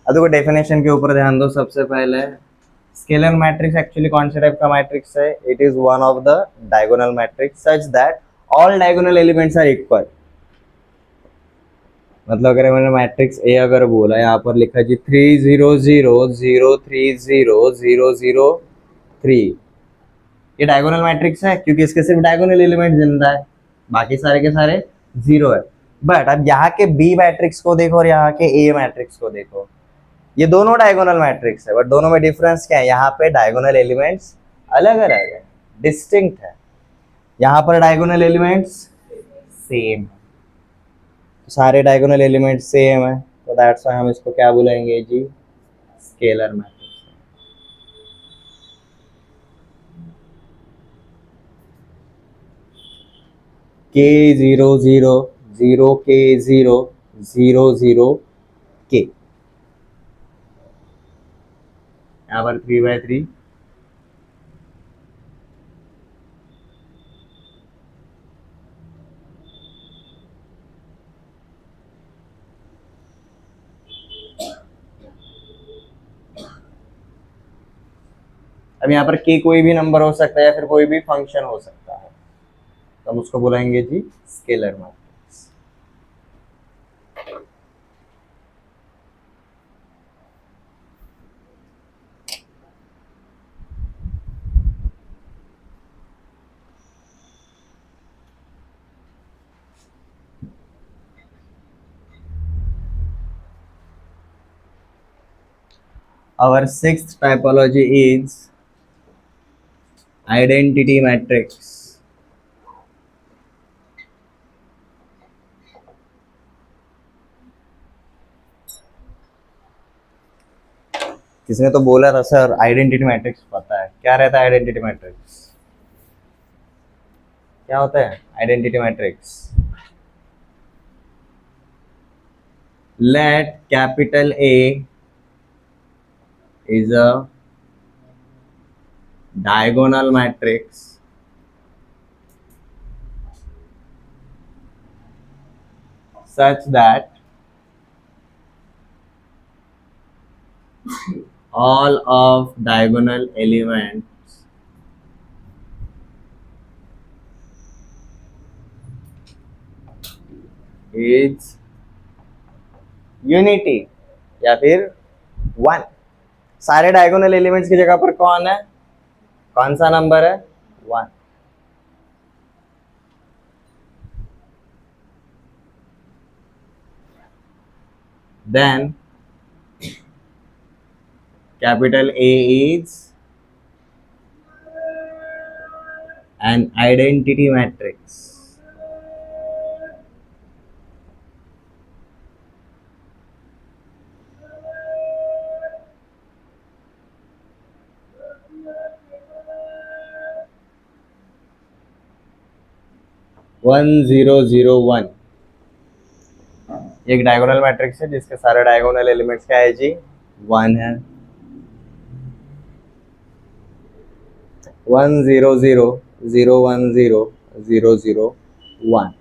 अब देखो definition के ऊपर ध्यान दो। सबसे पहले स्केलर मैट्रिक्स एक्चुअली कौन से टाइप का मैट्रिक्स है, it is one of the diagonal matrix such that all diagonal elements are equal. मतलब अगर मैंने मैट्रिक्स ए अगर बोला, यहाँ पर लिखा जी 3 0 0 0 3 0 0 0 3, ये डायगोनल मैट्रिक्स है क्योंकि इसके सिर्फ डायगोनल एलिमेंट जिंदा है, बाकी सारे के सारे 0 है। बट अब यहाँ के बी मैट्रिक्स को देखो और यहाँ के ए मैट्रिक्स को देखो, ये दोनों डायगोनल मैट्रिक्स है, बट दोनों में डिफरेंस क्या है, यहाँ पे डायगोनल एलिमेंट्स अलग अलग है, डिस्टिंक्ट है। यहाँ पर डायगोनल एलिमेंट्स सेम, सारे डायगोनल एलिमेंट सेम है। तो दैट्स वाई हम इसको क्या बुलाएंगे जी, स्केलर मैट्रिक्स। के 0 0 0 के 0 0 0 के, यहाँ पर 3/3। अब यहाँ पर के कोई भी नंबर हो सकता है या फिर कोई भी फंक्शन हो सकता है, तो हम उसको बुलाएंगे जी scalar matrix. Our sixth typology is identity matrix. किसने तो बोला था सर आइडेंटिटी मैट्रिक्स पता है, क्या रहता है आइडेंटिटी मैट्रिक्स, क्या होता है identity matrix? Let capital A is a diagonal matrix such that all of diagonal elements is unity या फिर वन। सारे डायगोनल एलिमेंट्स की जगह पर कौन है, कौन सा नंबर है, one. Then capital A is an identity matrix one zero zero one. एक डायगोनल मैट्रिक्स है जिसके सारे डायगोनल एलिमेंट्स क्या है जी, वन है। 1 0 0 0 1 0 0 0 1।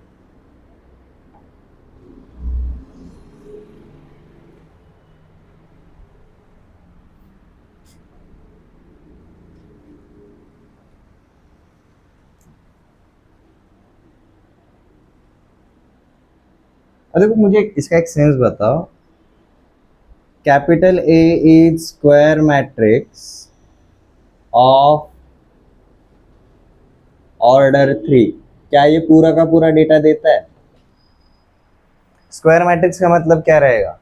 देखो मुझे इसका एक सेंस बताओ, capital A is square matrix of order 3, क्या ये पूरा का पूरा डेटा देता है? स्क्वायर मैट्रिक्स का मतलब क्या रहेगा,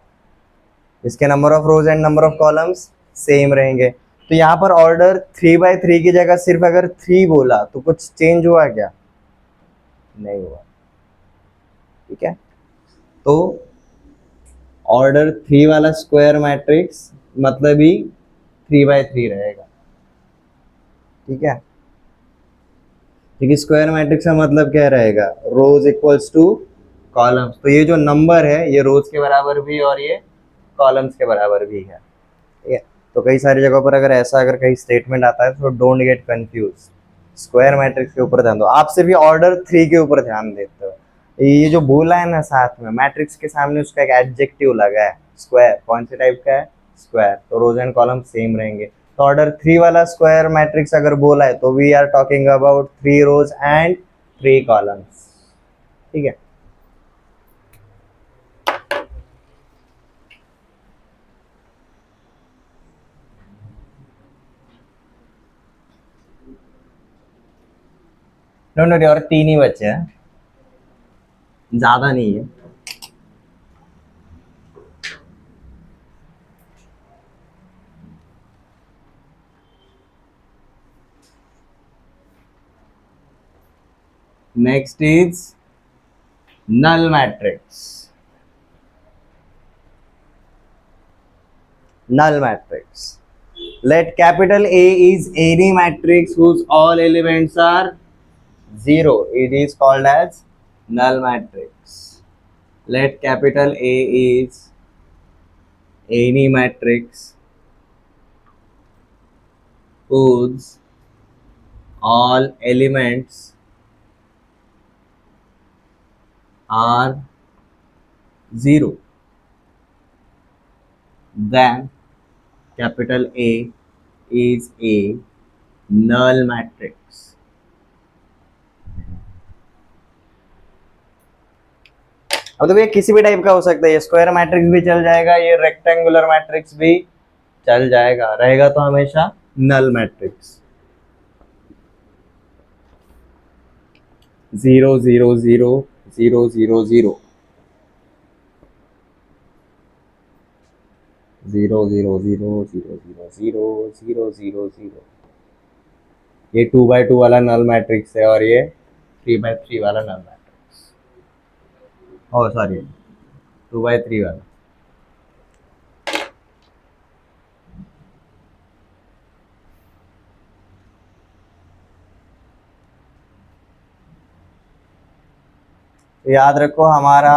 इसके number of rows and number of columns same रहेंगे। तो यहाँ पर ऑर्डर 3/3 की जगह सिर्फ अगर 3 बोला तो कुछ चेंज हुआ क्या, नहीं हुआ। ठीक है, तो ऑर्डर 3 वाला स्क्वायर मैट्रिक्स मतलब ही 3/3 रहेगा। ठीक है, क्योंकि स्क्वायर मैट्रिक्स का मतलब क्या रहेगा, रोज इक्वल्स टू कॉलम्स। तो ये जो नंबर है ये रोज के बराबर भी और ये कॉलम्स के बराबर भी है। ठीक है, तो कई सारी जगहों पर अगर ऐसा अगर कहीं स्टेटमेंट आता है तो don't get confuse, square matrix के ऊपर ध्यान दो। आप सिर्फ ये ऑर्डर 3 के ऊपर ध्यान देते हो, ये जो बोला है ना साथ में मैट्रिक्स के सामने उसका एक एडजेक्टिव लगा है स्क्वायर, कौन से टाइप का है, स्क्वायर। तो रोज एंड कॉलम सेम रहेंगे। तो ऑर्डर 3 वाला स्क्वायर मैट्रिक्स अगर बोला है तो we are talking about 3 rows and 3 columns. ठीक है, नो नो और 3 ही बचे हैं, ज्यादा नहीं है। Next is null matrix. null matrix. Let capital A is any matrix whose all elements are 0. It is called as null matrix. Let capital A is any matrix whose all elements are 0. Then capital A is a null matrix. अब तो ये किसी भी type का हो सकता है, ये स्क्वायर मैट्रिक्स भी चल जाएगा, ये रेक्टेंगुलर मैट्रिक्स भी चल जाएगा, रहेगा तो हमेशा नल मैट्रिक्स. 0 0 0 0 0 0 0 0 0 0 0 0 0 0 0. ये 2x2 वाला नल मैट्रिक्स है और ये 3x3 वाला नल मैट्रिक्स. ओ सॉरी, 2x3 वाला. याद रखो, हमारा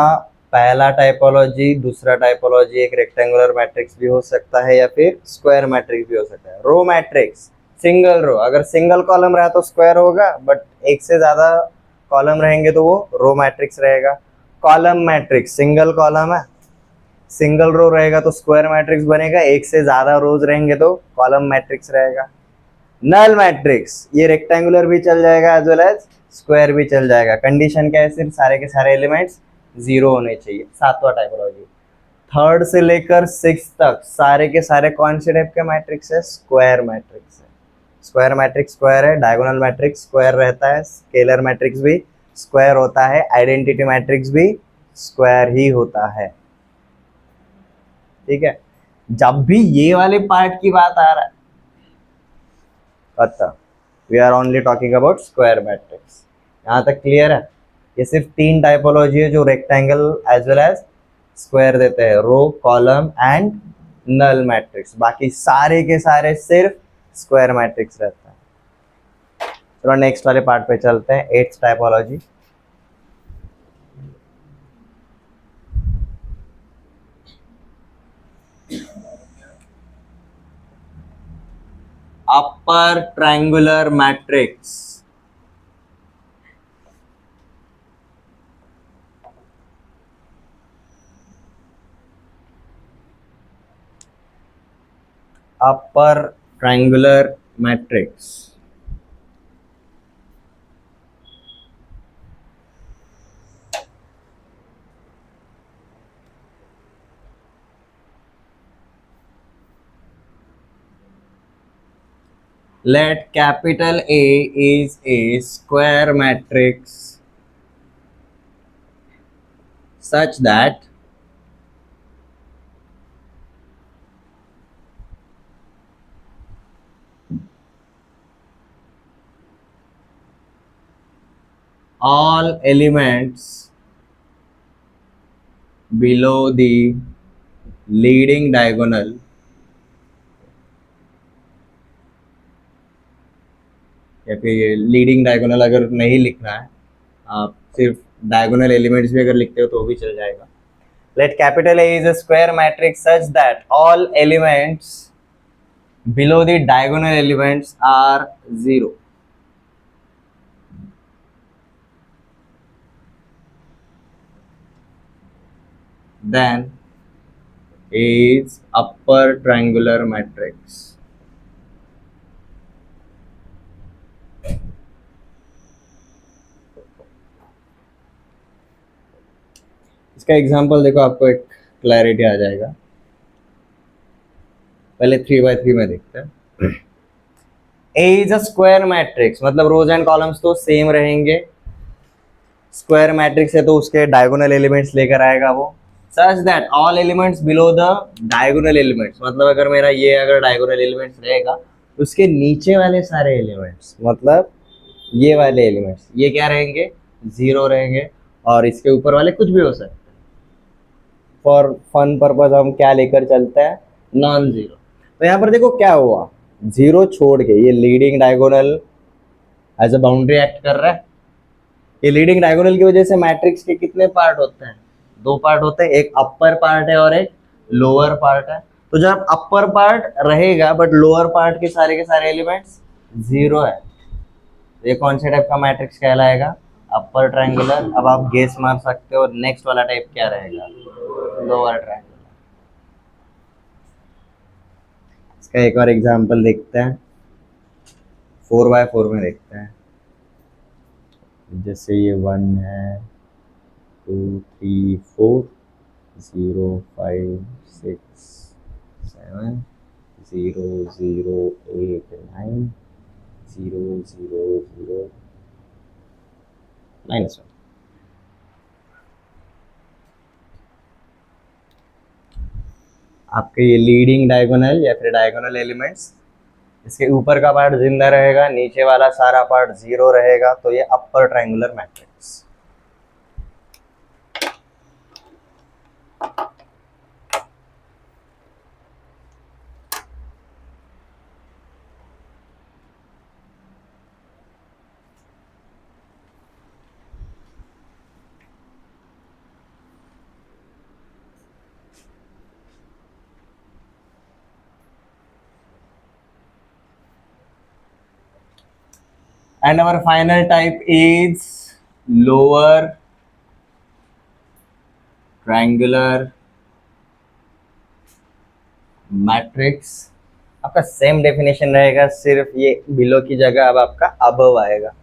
पहला टाइपोलॉजी, दूसरा टाइपोलॉजी एक रेक्टेंगुलर मैट्रिक्स भी हो सकता है या फिर स्क्वायर मैट्रिक्स भी हो सकता है. रो मैट्रिक्स सिंगल रो, अगर सिंगल कॉलम रहा तो स्क्वायर होगा, बट एक से ज्यादा कॉलम रहेंगे तो वो रो मैट्रिक्स रहेगा. कॉलम मैट्रिक्स सिंगल कॉलम है, सिंगल रो रहेगा तो स्क्वायर मैट्रिक्स बनेगा, एक से ज्यादा रोज रहेंगे तो कॉलम मैट्रिक्स रहेगा. नल मैट्रिक्स ये रेक्टेंगुलर भी चल जाएगा एज वेल एज स्क्वायर भी चल जाएगा. कंडीशन क्या है, सिर्फ सारे के सारे एलिमेंट्स 0 होने चाहिए. सातवां टाइपोलॉजी, थर्ड से लेकर 6 तक सारे के सारे कौन से टाइप के मैट्रिक्स है, स्क्वायर मैट्रिक्स है. स्क्वायर मैट्रिक्स स्क्वायर है, डायगोनल मैट्रिक्स स्क्वायर रहता है, स्केलर मैट्रिक्स भी स्क्वायर होता है, आइडेंटिटी मैट्रिक्स भी स्क्वायर ही होता है. ठीक है, जब भी ये वाले पार्ट की बात आ रहा है, अच्छा, we are only talking about square matrix. यहाँ तक क्लियर है. ये सिर्फ 3 टाइपोलॉजी है जो rectangle as well as square देते हैं, row, column and null matrix. बाकी सारे के सारे सिर्फ स्क्वायर मैट्रिक्स रहता है. चलो नेक्स्ट वाले पार्ट पे चलते हैं, 8th typology. Upper triangular matrix. Upper triangular matrix. Let capital A is a square matrix such that all elements below the leading diagonal या फिर लीडिंग डायगोनल अगर नहीं लिखना है, आप सिर्फ डायगोनल एलिमेंट्स भी अगर लिखते हो तो भी चल जाएगा. Let capital A is a square matrix such that all elements below the diagonal elements are 0. Then is upper triangular matrix. इसका एग्जांपल देखो, आपको एक क्लैरिटी आ जाएगा. पहले 3x3 में देखते हैं. A is a square matrix, मतलब रोज एंड कॉलम्स तो सेम रहेंगे. स्क्वायर मैट्रिक्स है तो उसके डायगोनल एलिमेंट्स लेकर आएगा वो. सच that all elements below the diagonal elements, मतलब अगर मेरा ये अगर डायगोनल एलिमेंट्स रहेगा तो उसके नीचे वाले सारे एलिमेंट्स, मतलब ये वाले एलिमेंट्स, ये क्या रहेंगे, 0 रहेंगे. और इसके ऊपर वाले कुछ भी हो सकते हैं. फॉर फन पर्पज हम क्या लेकर चलते हैं, नॉन जीरो। तो यहाँ पर देखो क्या हुआ, जीरो छोड़ के ये leading diagonal as a boundary act कर रहा है। ये लीडिंग डायगोनल की वजह से मैट्रिक्स के कितने पार्ट होते हैं, दो पार्ट होते हैं, एक अपर पार्ट है और एक लोअर पार्ट है। तो जब अपर पार्ट रहेगा बट लोअर पार्ट के सारे एलिमेंट्स जीरो है, तो ये कौन से टाइप का मैट्रिक्स कहलाएगा, अपर ट्रायंगुलर। अब आप गेस मार सकते हो नेक्स्ट वाला टाइप क्या रहेगा, लोअर ट्रायंगुलर। इसका एक और एग्जांपल देखते हैं, 4x4 में देखते हैं। जैसे ये 1 है, 2 3 4, 0 5 6 7, 0 0 8 9, 0 0 0 -1। आपके ये लीडिंग डायगोनल या फिर डायगोनल एलिमेंट्स, इसके ऊपर का पार्ट जिंदा रहेगा, नीचे वाला सारा पार्ट जीरो रहेगा, तो ये upper triangular matrix. And our final type is lower triangular matrix. आपका सेम डेफिनेशन रहेगा, सिर्फ ये बिलो की जगह अब आपका अबव आएगा।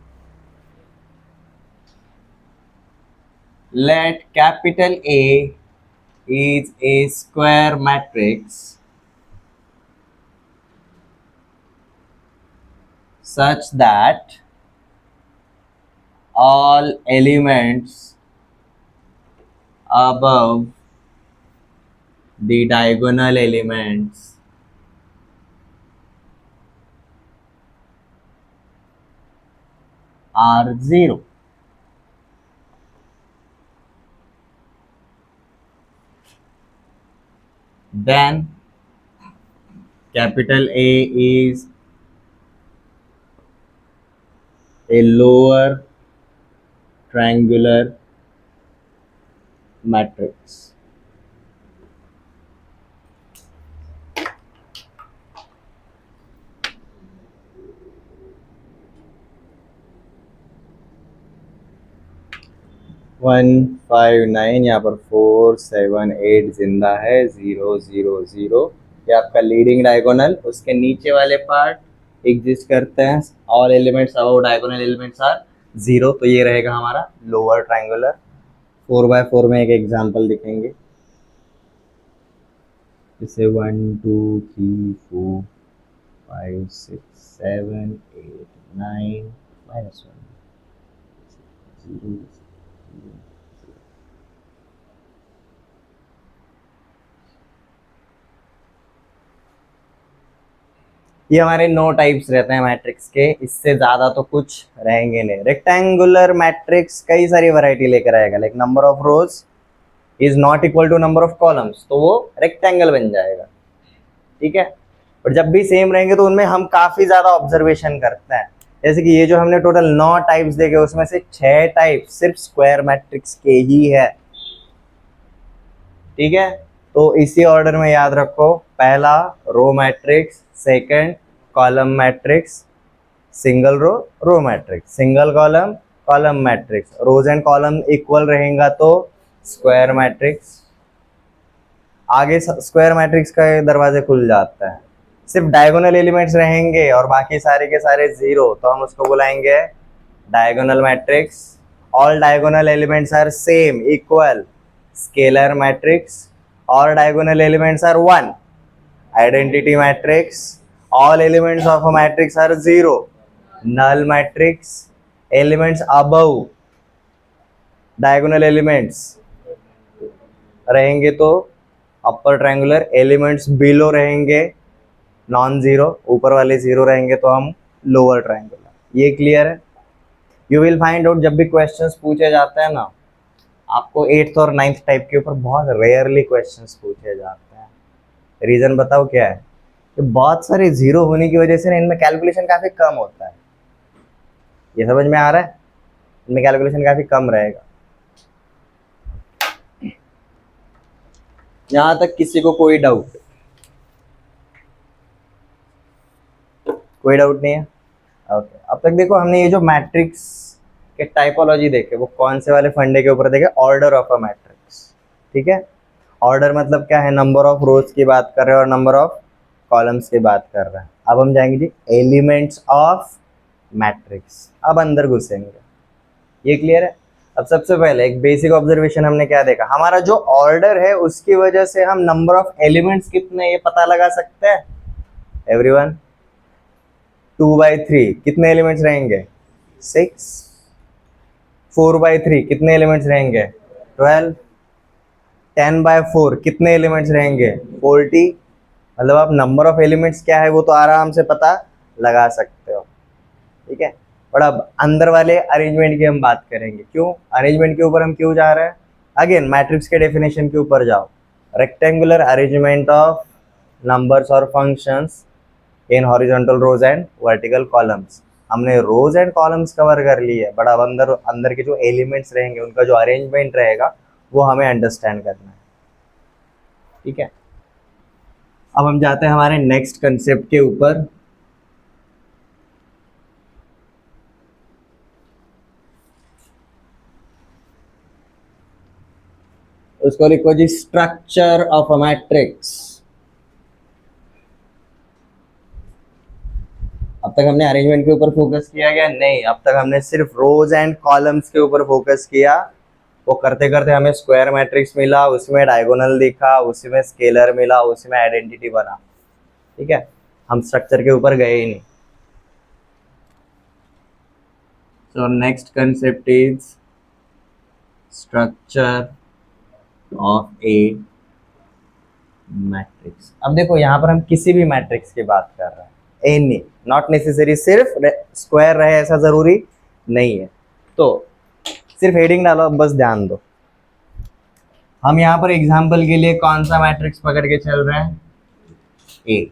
Late capital A is a square matrix such that all elements above the diagonal elements are zero. Then capital A is a lower triangular matrix. One 5 9, यहाँ पर 4 7 8 जिंदा है, 0 0 0, ये आपका लीडिंग डायगोनल, उसके नीचे वाले पार्ट एग्जिस्ट करते हैं, all elements above diagonal elements are zero, तो ये रहेगा हमारा लोअर ट्रायंगुलर। 4x4 में एक एग्जांपल दिखेंगे, जैसे 1 2 3 4 5 6 7 8 9 -1 0 ये हमारे 9 टाइप्स रहते हैं मैट्रिक्स के, इससे ज्यादा तो कुछ रहेंगे नहीं। रेक्टेंगुलर मैट्रिक्स कई सारी वैरायटी लेकर आएगा, like number of rows is not equal to number of columns, तो वो रेक्टेंगल बन जाएगा, ठीक है। और जब भी सेम रहेंगे तो उनमें हम काफी ज्यादा ऑब्जर्वेशन करते हैं, जैसे कि ये जो हमने टोटल 9 टाइप्स देखे उसमें से 6 टाइप सिर्फ स्क्वायर मैट्रिक्स के ही है, ठीक है। तो इसी ऑर्डर में याद रखो, पहला row matrix, second column matrix, single row row matrix, single column column matrix, rows and column equal रहेगा तो स्क्वायर मैट्रिक्स। आगे स्क्वायर मैट्रिक्स का दरवाजे खुल जाता है, सिर्फ डायगोनल एलिमेंट्स रहेंगे और बाकी सारे के सारे जीरो, तो हम उसको बुलाएंगे diagonal matrix. All diagonal elements are same equal scalar matrix, और diagonal elements are 1 identity matrix, all elements of a matrix are zero, null matrix, elements above diagonal elements रहेंगे तो अपर ट्रायंगुलर, एलिमेंट्स बिलो रहेंगे non zero, ऊपर वाले zero रहेंगे तो हम lower triangular. ये क्लियर है। यू विल फाइंड आउट जब भी क्वेश्चंस पूछे जाते हैं ना, आपको 8th और 9th टाइप के ऊपर बहुत रेयरली क्वेश्चंस पूछे जाते हैं, रीजन बताओ क्या है? कि बहुत सारे जीरो होने की वजह से ना इनमें कैलकुलेशन काफी कम होता है। ये समझ में आ रहा है? इनमें कैलकुलेशन काफी कम रहेगा। यहां तक किसी को कोई डाउट? कोई डाउट नहीं है? ओके, अब तक देखो हमने ये जो मैट्रिक्स के टाइपोलॉजी देखे वो कौन से वाले फंडे के ऊपर देखे? Order of a matrix. ठीक है, ऑर्डर मतलब क्या है? नंबर ऑफ रोज की बात कर रहे हैं और नंबर ऑफ कॉलम्स की बात कर रहे हैं। अब हम जाएंगे जी एलिमेंट्स ऑफ मैट्रिक्स। अब अंदर घुसेंगे। ये क्लियर है? अब सबसे पहले एक बेसिक ऑब्जर्वेशन हमने क्या देखा? हमारा जो ऑर्डर है उसकी वजह से हम नंबर ऑफ एलिमेंट्स कितने ये पता लगा सकते हैं। एवरीवन, 2/3 कितने एलिमेंट्स रहेंगे? 6। 4/3 कितने एलिमेंट्स रहेंगे? 12। 10/4 कितने एलिमेंट्स रहेंगे? 40। मतलब आप नंबर ऑफ एलिमेंट्स क्या है वो तो आराम से पता लगा सकते हो। ठीक है, और अब अंदर वाले अरेंजमेंट की हम बात करेंगे। क्यों अरेंजमेंट के ऊपर हम क्यों जा रहे हैं? अगेन मैट्रिक्स के डेफिनेशन के ऊपर जाओ। रेक्टेंगुलर अरेंजमेंट ऑफ नंबर्स और functions in horizontal rows and vertical columns. हमने रोज एंड कॉलम्स कवर कर ली है, बट अब अंदर अंदर के जो एलिमेंट्स रहेंगे उनका जो अरेंजमेंट रहेगा वो हमें अंडरस्टैंड करना है। ठीक है, अब हम जाते हैं हमारे नेक्स्ट कंसेप्ट के ऊपर। उसको लिखो जी स्ट्रक्चर ऑफ अ मैट्रिक्स। अब तक हमने अरेंजमेंट के ऊपर फोकस किया क्या? नहीं, अब तक हमने सिर्फ रोज एंड कॉलम्स के ऊपर फोकस किया। वो करते करते हमें स्क्वायर मैट्रिक्स मिला, उसमें डायगोनल दिखा, उसमें स्केलर मिला, उसमें आइडेंटिटी बना। ठीक है, हम स्ट्रक्चर के ऊपर गए ही नहीं। So next concept is structure of A matrix. अब देखो यहाँ पर हम किसी भी मैट्रिक्स की बात कर रहे हैं, एनी, नॉट नेसेसरी सिर्फ स्क्वायर रहे ऐसा जरूरी नहीं है। तो सिर्फ हेडिंग डालो, अब बस ध्यान दो। हम यहाँ पर एग्जाम्पल के लिए कौन सा मैट्रिक्स पकड़ के चल रहे हैं? ए।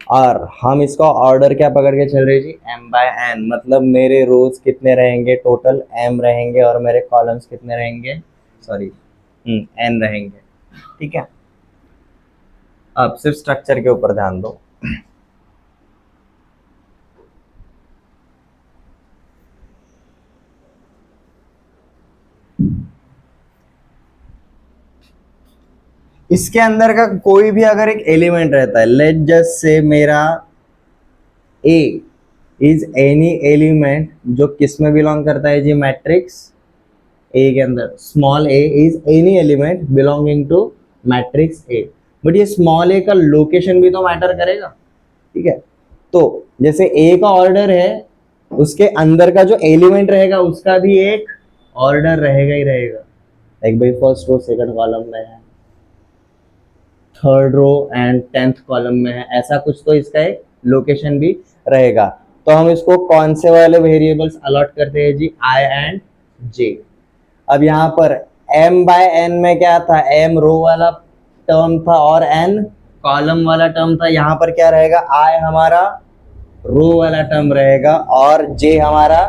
और हम इसका ऑर्डर क्या पकड़ के चल रहे हैं जी? m/n। मतलब मेरे रोज कितने रहेंगे? टोटल m रहेंगे और मेरे कॉलम्स कितने रहेंगे? सॉरी, n रहेंगे। ठीक है, अब सिर्फ स्ट्रक्चर के ऊपर ध्यान दो। इसके अंदर का कोई भी अगर एक एलिमेंट रहता है, लेट जस्ट से मेरा ए इज एनी एलिमेंट जो किस में बिलोंग करता है जी? मैट्रिक्स ए के अंदर। Small a is any element belonging to matrix A. But ये स्मॉल ए का लोकेशन भी तो मैटर करेगा। ठीक है, तो जैसे ए का ऑर्डर है, उसके अंदर का जो एलिमेंट रहेगा उसका भी एक ऑर्डर रहेगा ही रहेगा। लाइक भाई फर्स्ट रो सेकंड कॉलम में है, third row and 10th column में है, ऐसा कुछ तो इसका एक लोकेशन भी रहेगा। तो हम इसको कौन से वाले वेरिएबल्स अलॉट करते हैं जी? आई एंड जे। अब यहाँ पर m/n में क्या था? m रो वाला टर्म था और n कॉलम वाला टर्म था। यहाँ पर क्या रहेगा? i हमारा रो वाला टर्म रहेगा और j हमारा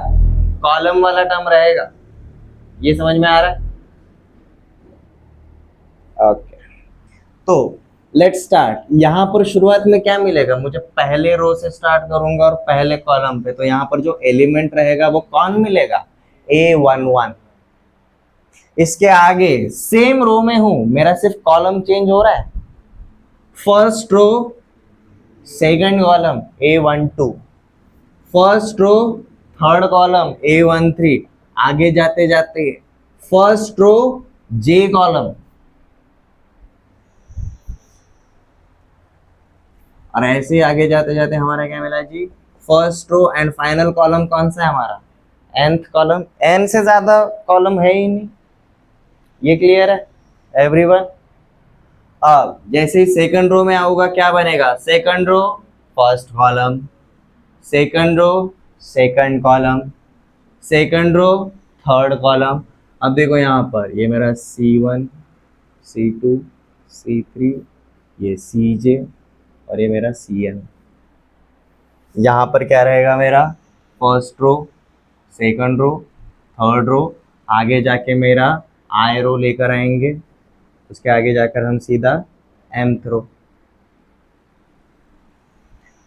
कॉलम वाला टर्म रहेगा। ये समझ में आ रहा है? ओके, तो लेट्स स्टार्ट। यहाँ पर शुरुआत में क्या मिलेगा मुझे? पहले रो से स्टार्ट करूंगा और पहले कॉलम पे, तो यहाँ पर जो एलिमेंट रहेगा वो कौन मिलेगा? A11। इसके आगे सेम रो में हूं, मेरा सिर्फ कॉलम चेंज हो रहा है। First row second column A12, first row third column A13, आगे जाते जाते फर्स्ट रो J कॉलम, और ऐसे ही आगे जाते जाते हमारा क्या मिला जी? First row and final column कौन सा है हमारा? nth column. n से ज्यादा कॉलम है ही नहीं। ये क्लियर है एवरीवन? अब जैसे ही सेकंड रो में आऊंगा क्या बनेगा? Second row first column, second row second column, second row third column. अब देखो यहाँ पर ये मेरा C1 C2 C3, ये सी जे और ये मेरा सी एन। यहाँ पर क्या रहेगा मेरा, first row, second row, third row, आगे जाके मेरा आई रो लेकर आएंगे, उसके आगे जाकर हम सीधा mth रो।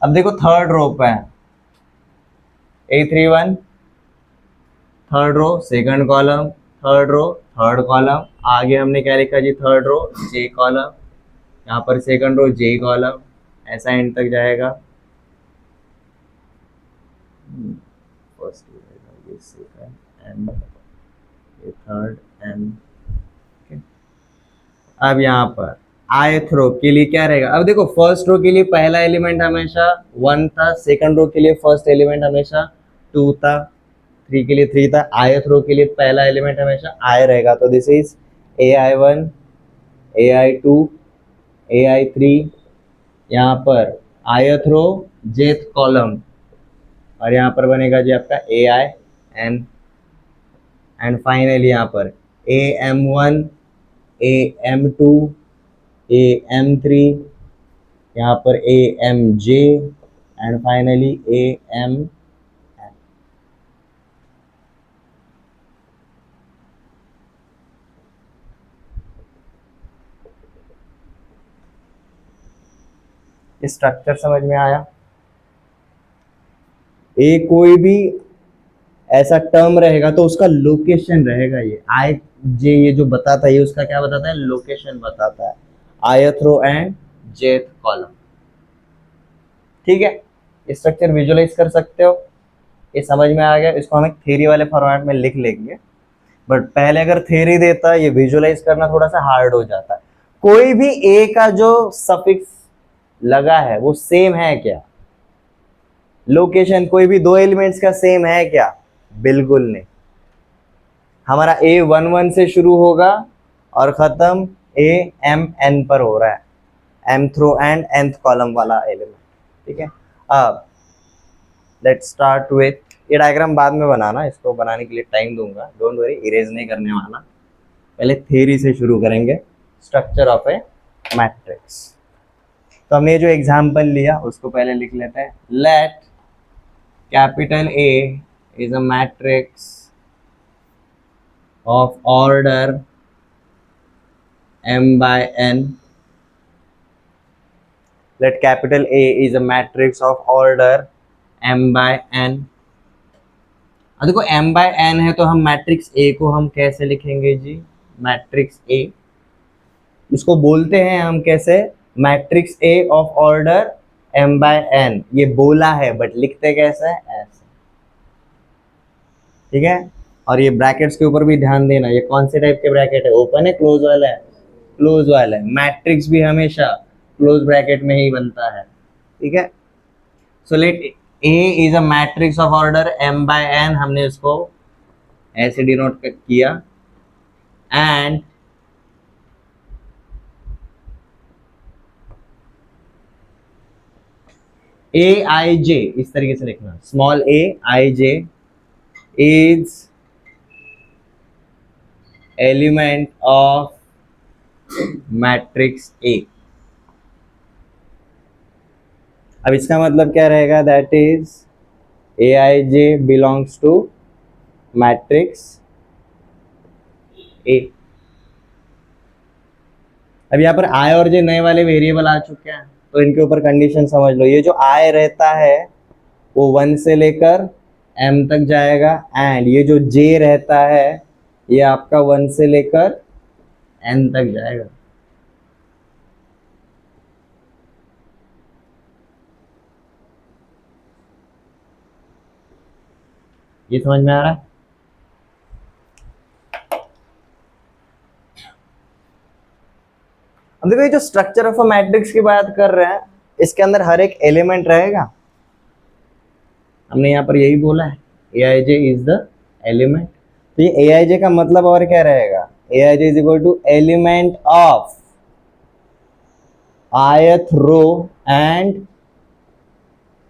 अब देखो थर्ड रो पे है A31, third row second column, third row third column, आगे हमने क्या लिखा जी, थर्ड रो J कॉलम, यहाँ पर सेकंड रो J कॉलम, ऐसा एंड तक जाएगा। फर्स्ट ये सेकंड एम, ये थर्ड एम। अब यहाँ पर ith रो के लिए क्या रहेगा, अब देखो फर्स्ट रो के लिए पहला एलिमेंट हमेशा 1 था, सेकंड रो के लिए फर्स्ट एलिमेंट हमेशा 2 था, 3 के लिए 3 था, ith रो के लिए पहला एलिमेंट हमेशा I रहेगा, तो this is AI1, AI2, AI3, यहाँ पर ith रो jth कॉलम, और यहाँ पर बनेगा जी आपका AIN, एंड फाइनली यहाँ पर AM1, AM2, AM3, यहाँ पर AMJ, and finally AM। Structure समझ में आया? ए कोई भी ऐसा टर्म रहेगा तो उसका लोकेशन रहेगा, ये आई जे ये जो बताता है ये उसका क्या बताता है, लोकेशन बताता है, ith row and jth column. ठीक है, स्ट्रक्चर विजुअलाइज कर सकते हो, ये समझ में आ गया। इसको हम एक थ्योरी वाले फॉर्मेट में लिख लेंगे, बट पहले अगर थ्योरी देता ये विजुअलाइज करना थोड़ा सा हार्ड हो जाता है। कोई भी ए का जो सफिक्स लगा है वो सेम है क्या, लोकेशन कोई भी दो एलिमेंट्स का सेम है क्या, बिल्कुल नहीं। हमारा A11 से शुरू होगा और खत्म AMN पर हो रहा है, mth row and nth column वाला एलिमेंट। ठीक है, अब लेट्स स्टार्ट विथ, ये डायग्राम बाद में बनाना, इसको बनाने के लिए टाइम दूंगा, डोंट वरी, इरेज नहीं करने वाला। पहले थ्योरी से शुरू करेंगे, स्ट्रक्चर ऑफ ए मैट्रिक्स। तो हमने जो एग्जांपल लिया उसको पहले लिख लेते हैं। Let capital A is a matrix of order m by n. Let capital A is a matrix of order m by n. अब देखो m by n है तो हम मैट्रिक्स A को हम कैसे लिखेंगे जी, मैट्रिक्स A इसको बोलते हैं हम कैसे, matrix A of order m by n। ये बोला है बट लिखते कैसे, ऐसे। ठीक है, और ये ब्रैकेट्स के ऊपर भी ध्यान देना, ये कौन से टाइप के ब्रैकेट है, ओपन है क्लोज वाला है, क्लोज वाला है। मैट्रिक्स भी हमेशा क्लोज ब्रैकेट में ही बनता है। ठीक है, so let A is a matrix of order m by n, हमने उसको ऐसे डिनोट किया, एंड Aij इस तरीके से लिखना, small Aij is element of matrix A। अब इसका मतलब क्या रहेगा, that is Aij belongs to matrix A। अब यहाँ पर I और J नए वाले वेरिएबल आ चुके हैं, तो इनके ऊपर कंडीशन समझ लो। ये जो I रहता है वो 1 से लेकर m तक जाएगा, एंड ये जो J रहता है ये आपका 1 से लेकर n तक जाएगा। ये समझ में आ रहा है? अब देखो ये जो स्ट्रक्चर ऑफ अ मैट्रिक्स की बात कर रहे हैं, इसके अंदर हर एक एलिमेंट रहेगा, हमने यहाँ पर यही बोला है, Aij इज द एलिमेंट। तो ये Aij का मतलब और क्या रहेगा, Aij is equal to element of ith row and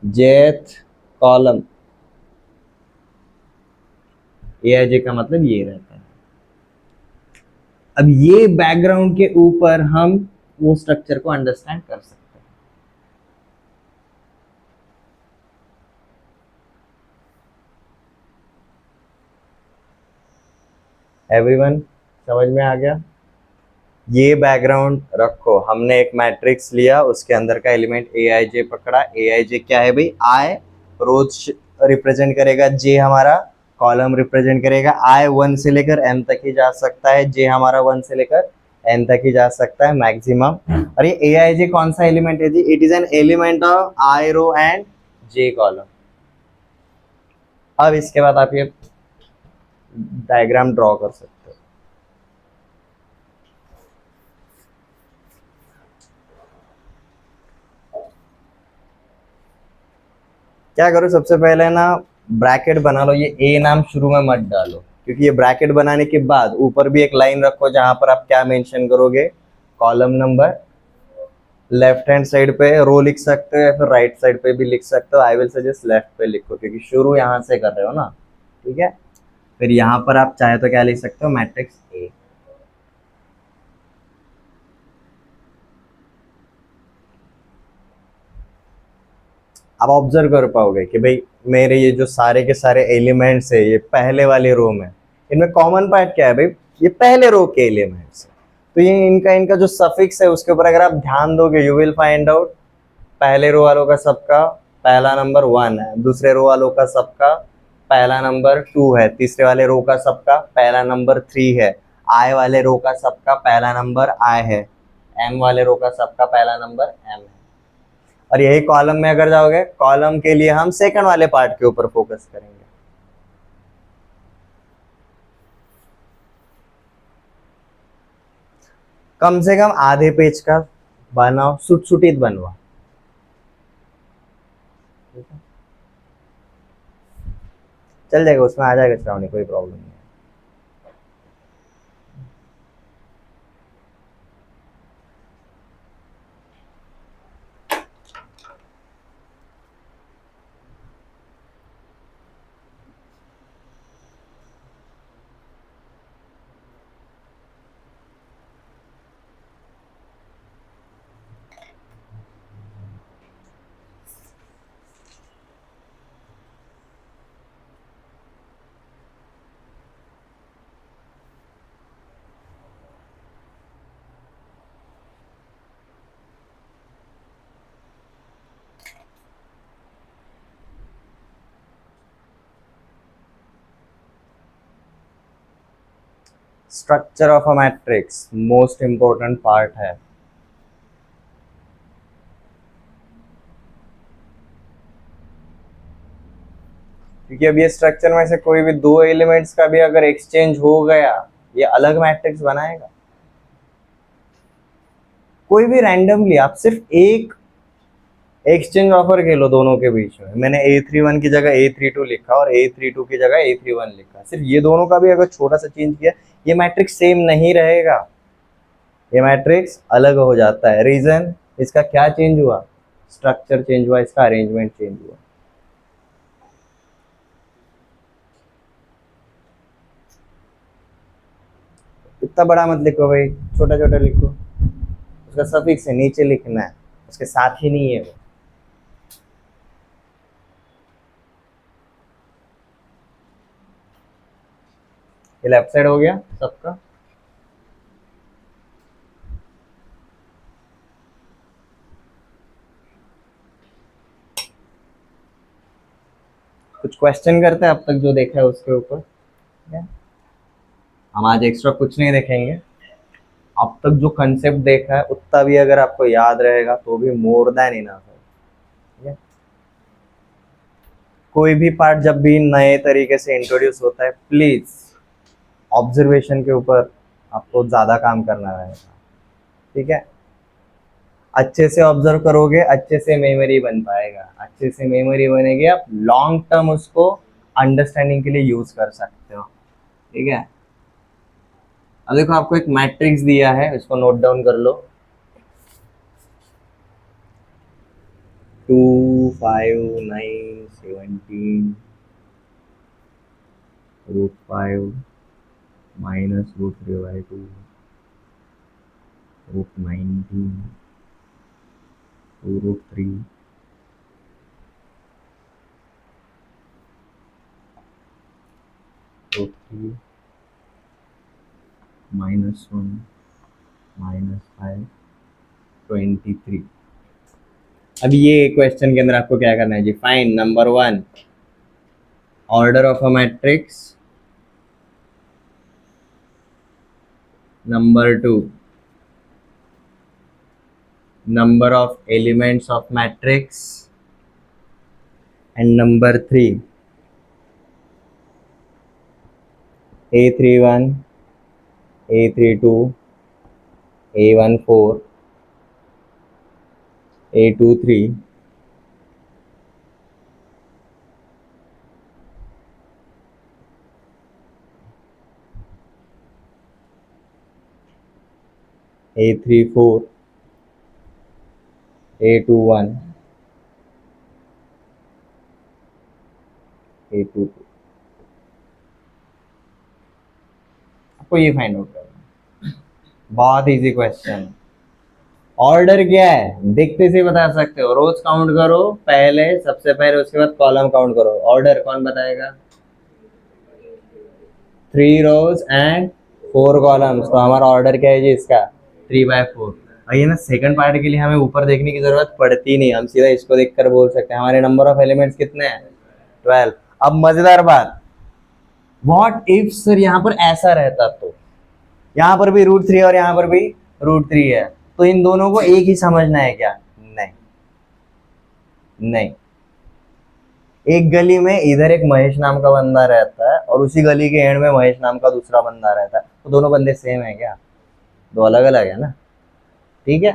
jth column. Aij का मतलब ये रहता है। अब ये बैकग्राउंड के ऊपर हम वो स्ट्रक्चर को अंडरस्टैंड कर सकते हैं। एवरीवन समझ में आ गया? ये बैकग्राउंड रखो, हमने एक मैट्रिक्स लिया, उसके अंदर का एलिमेंट ए आई जे पकड़ा। ए आई जे क्या है भाई? आई रोज रिप्रेजेंट करेगा, जे हमारा कॉलम रिप्रेजेंट करेगा। आई 1 से लेकर एम तक ही जा सकता है, जे हमारा 1 से लेकर एन तक ही जा सकता है मैक्सिमम। और ये ए आई जे कौन सा एलिमेंट है जी? It is an element of i row and j column. अब इसके बाद आप ये डायग्राम ड्रॉ कर सकते हो। क्या करो, सबसे पहले ना ब्रैकेट बना लो। ये ए नाम शुरू में मत डालो, क्योंकि ये ब्रैकेट बनाने के बाद ऊपर भी एक लाइन रखो जहां पर आप क्या मेंशन करोगे? Column number. Left hand side पे रो लिख सकते हो या फिर राइट साइड पे भी लिख सकते हो। आई विल सजेस्ट लेफ्ट पे लिखो, क्योंकि शुरू यहां से कर रहे हो ना। ठीक है, फिर यहाँ पर आप चाहे तो क्या लिख सकते हो? Matrix A. आप ऑब्जर्व कर पाओगे कि भाई मेरे ये जो सारे के सारे एलिमेंट्स है ये पहले वाले रो में, इनमें कॉमन पार्ट क्या है भाई? ये पहले रो के एलिमेंट्स है। तो ये इनका इनका जो सफिक्स है उसके ऊपर अगर आप ध्यान दोगे, यू विल फाइंड आउट पहले रो वालों का सबका पहला नंबर 1 है, दूसरे रो वालों का सबका पहला नंबर 2 है, तीसरे वाले रो का सबका पहला नंबर 3 है, आई वाले रो का सबका पहला नंबर आई है, एम वाले रो का सबका पहला नंबर एम है। और यही कॉलम में अगर जाओगे, कॉलम के लिए हम सेकंड वाले पार्ट के ऊपर फोकस करेंगे। कम से कम आधे पेज का बनाओ, सुट बनवा। चल जाएगा, उसमें आ जाएगा श्रावणी, कोई प्रॉब्लम नहीं। Structure of a matrix most important part है। क्योंकि अब ये स्ट्रक्चर में से कोई भी दो एलिमेंट्स का भी अगर एक्सचेंज हो गया, ये अलग मैट्रिक्स बनाएगा। कोई भी रैंडमली आप सिर्फ एक एक्सचेंज ऑफर खेलो दोनों के बीच में। मैंने A31 की जगह A32 लिखा और A32 की जगह A31 लिखा, सिर्फ ये दोनों का भी अगर छोटा सा चेंज किया, ये मैट्रिक्स सेम नहीं रहेगा, ये मैट्रिक्स अलग हो जाता है। रीजन, इसका क्या चेंज हुआ? स्ट्रक्चर चेंज हुआ, इसका अरेंजमेंट चेंज हुआ। इतना बड़ा मत लिखो भाई, छोटा छोटा लिखो। उसका सफिक्स है नीचे लिखना है, उसके साथ ही नहीं है वो। ये लेफ्ट साइड हो गया सबका। कुछ क्वेश्चन करते हैं अब तक जो देखा है उसके ऊपर? हम आज एक्स्ट्रा कुछ नहीं देखेंगे। अब तक जो कंसेप्ट देखा है उतना भी अगर आपको याद रहेगा तो भी मोर देन इनफ है। ठीक है, कोई भी पार्ट जब भी नए तरीके से इंट्रोड्यूस होता है, प्लीज ऑब्जर्वेशन के ऊपर आपको ज्यादा काम करना रहेगा। ठीक है, अच्छे से ऑब्जर्व करोगे, अच्छे से मेमोरी बन पाएगा, अच्छे से मेमोरी बनेगी, आप लॉन्ग टर्म उसको अंडरस्टैंडिंग के लिए यूज कर सकते हो। ठीक है, अब देखो आपको एक मैट्रिक्स दिया है, इसको नोट डाउन कर लो। 2 5 9 17 √5 -√3/2 रूट 90 2 रूट 3 रूट 3 -1 -5 23। अब ये क्वेश्चन के अंदर आपको क्या करना है जी, find number 1 order of a matrix, number 2 number of elements of matrix, and number 3 A31 A32 A14 A23 A34 A21 A22। आपको ये फाइंड आउट करना है, बहुत इजी क्वेश्चन। ऑर्डर क्या है देखते से बता सकते हो, रोज काउंट करो पहले, सबसे पहले, उसके बाद कॉलम काउंट करो। ऑर्डर कौन बताएगा? 3 रोज एंड 4 कॉलम्स। तो हमारा ऑर्डर क्या है जी इसका? 3/4। और ये ना सेकंड पार्ट के लिए हमें ऊपर देखने की जरूरत पड़ती नहीं, हम सीधा इसको देखकर बोल सकते हैं हमारे नंबर ऑफ एलिमेंट्स कितने हैं? 12। अब मजेदार बात, व्हाट इफ सर यहाँ पर ऐसा रहता तो यहाँ पर भी √3 और यहाँ पर भी √3 है, तो इन दोनों को एक ही समझना है क्या? नहीं नहीं, एक गली में इधर एक महेश नाम का बंदा रहता है और उसी गली के एंड में महेश नाम का दूसरा बंदा रहता है, तो दोनों बंदे सेम है क्या? दो अलग अलग है ना, ठीक है।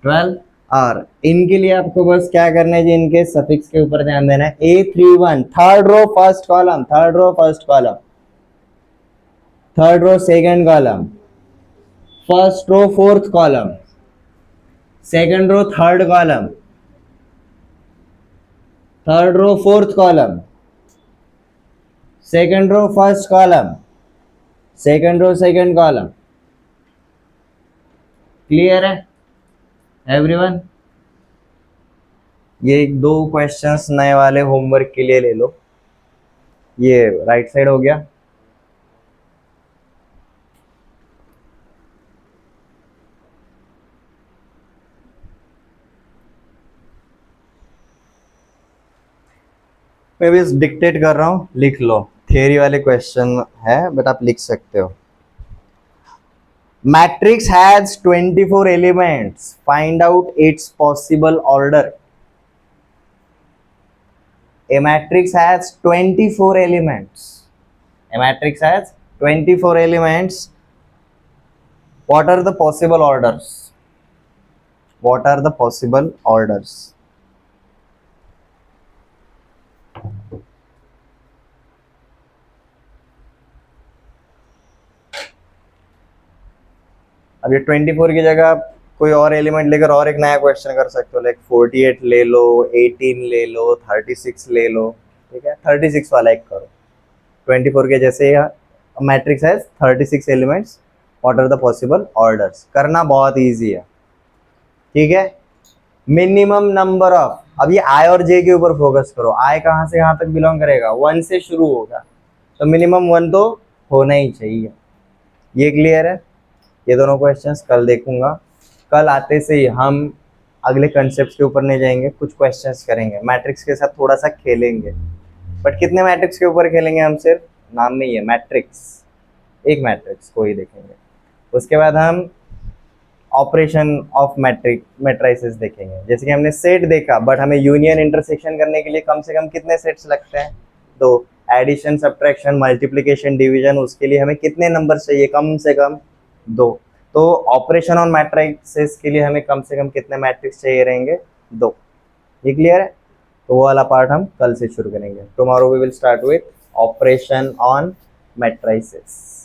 12। और इनके लिए आपको बस क्या करना है जी, इनके सफिक्स के ऊपर ध्यान देना है। A31 third row first column, third row first column, third row second column, first row fourth column, second row third column, third row fourth column, second row first column, second row second column. Clear है everyone? ये 2 questions नए वाले homework के लिए ले लो। ये right side हो गया। मैं भी डिक्टेट कर रहा हूँ, लिख लो। थियरी वाले क्वेश्चन है बट आप लिख सकते हो। Matrix has 24 elements, find out it's possible order. A matrix has 24 elements. A matrix has 24 elements. What are the possible orders? What are the possible orders? अब ये 24 की जगह आप कोई और एलिमेंट लेकर और एक नया क्वेश्चन कर सकते हो, लाइक 48 ले लो, 18 ले लो, 36 ले लो, ठीक है। 36 वाला एक करो। 24 के जैसे मैट्रिक्स है 36 elements, what are the possible orders. करना बहुत इजी है, ठीक है। मिनिमम नंबर ऑफ, अब ये आई और जे के ऊपर फोकस करो। आई कहाँ से कहाँ तक बिलोंग करेगा? 1 से शुरू होगा, तो मिनिमम 1 तो होना ही चाहिए। ये क्लियर है? ये दोनों क्वेश्चंस कल देखूंगा। कल आते से ही हम अगले कंसेप्ट के ऊपर नहीं जाएंगे, कुछ क्वेश्चंस करेंगे, मैट्रिक्स के साथ थोड़ा सा खेलेंगे। बट कितने मैट्रिक्स के ऊपर खेलेंगे हम? सिर्फ नाम में ही है मैट्रिक्स, एक मैट्रिक्स को ही देखेंगे। उसके बाद हम ऑपरेशन ऑफ मैट्रिसेस देखेंगे। जैसे कि हमने सेट देखा, बट हमें यूनियन इंटरसेक्शन करने के लिए कम से कम कितने सेट्स लगते हैं? 2। एडिशन, सब्ट्रैक्शन, मल्टीप्लिकेशन, डिवीजन, उसके लिए हमें कितने नंबर चाहिए? कम से कम 2। तो ऑपरेशन ऑन मैट्रिसेस के लिए हमें कम से कम कितने मैट्रिक्स चाहिए रहेंगे? 2। ये क्लियर है? तो वो वाला पार्ट हम कल से शुरू करेंगे। Tomorrow we will start with operation on matrices.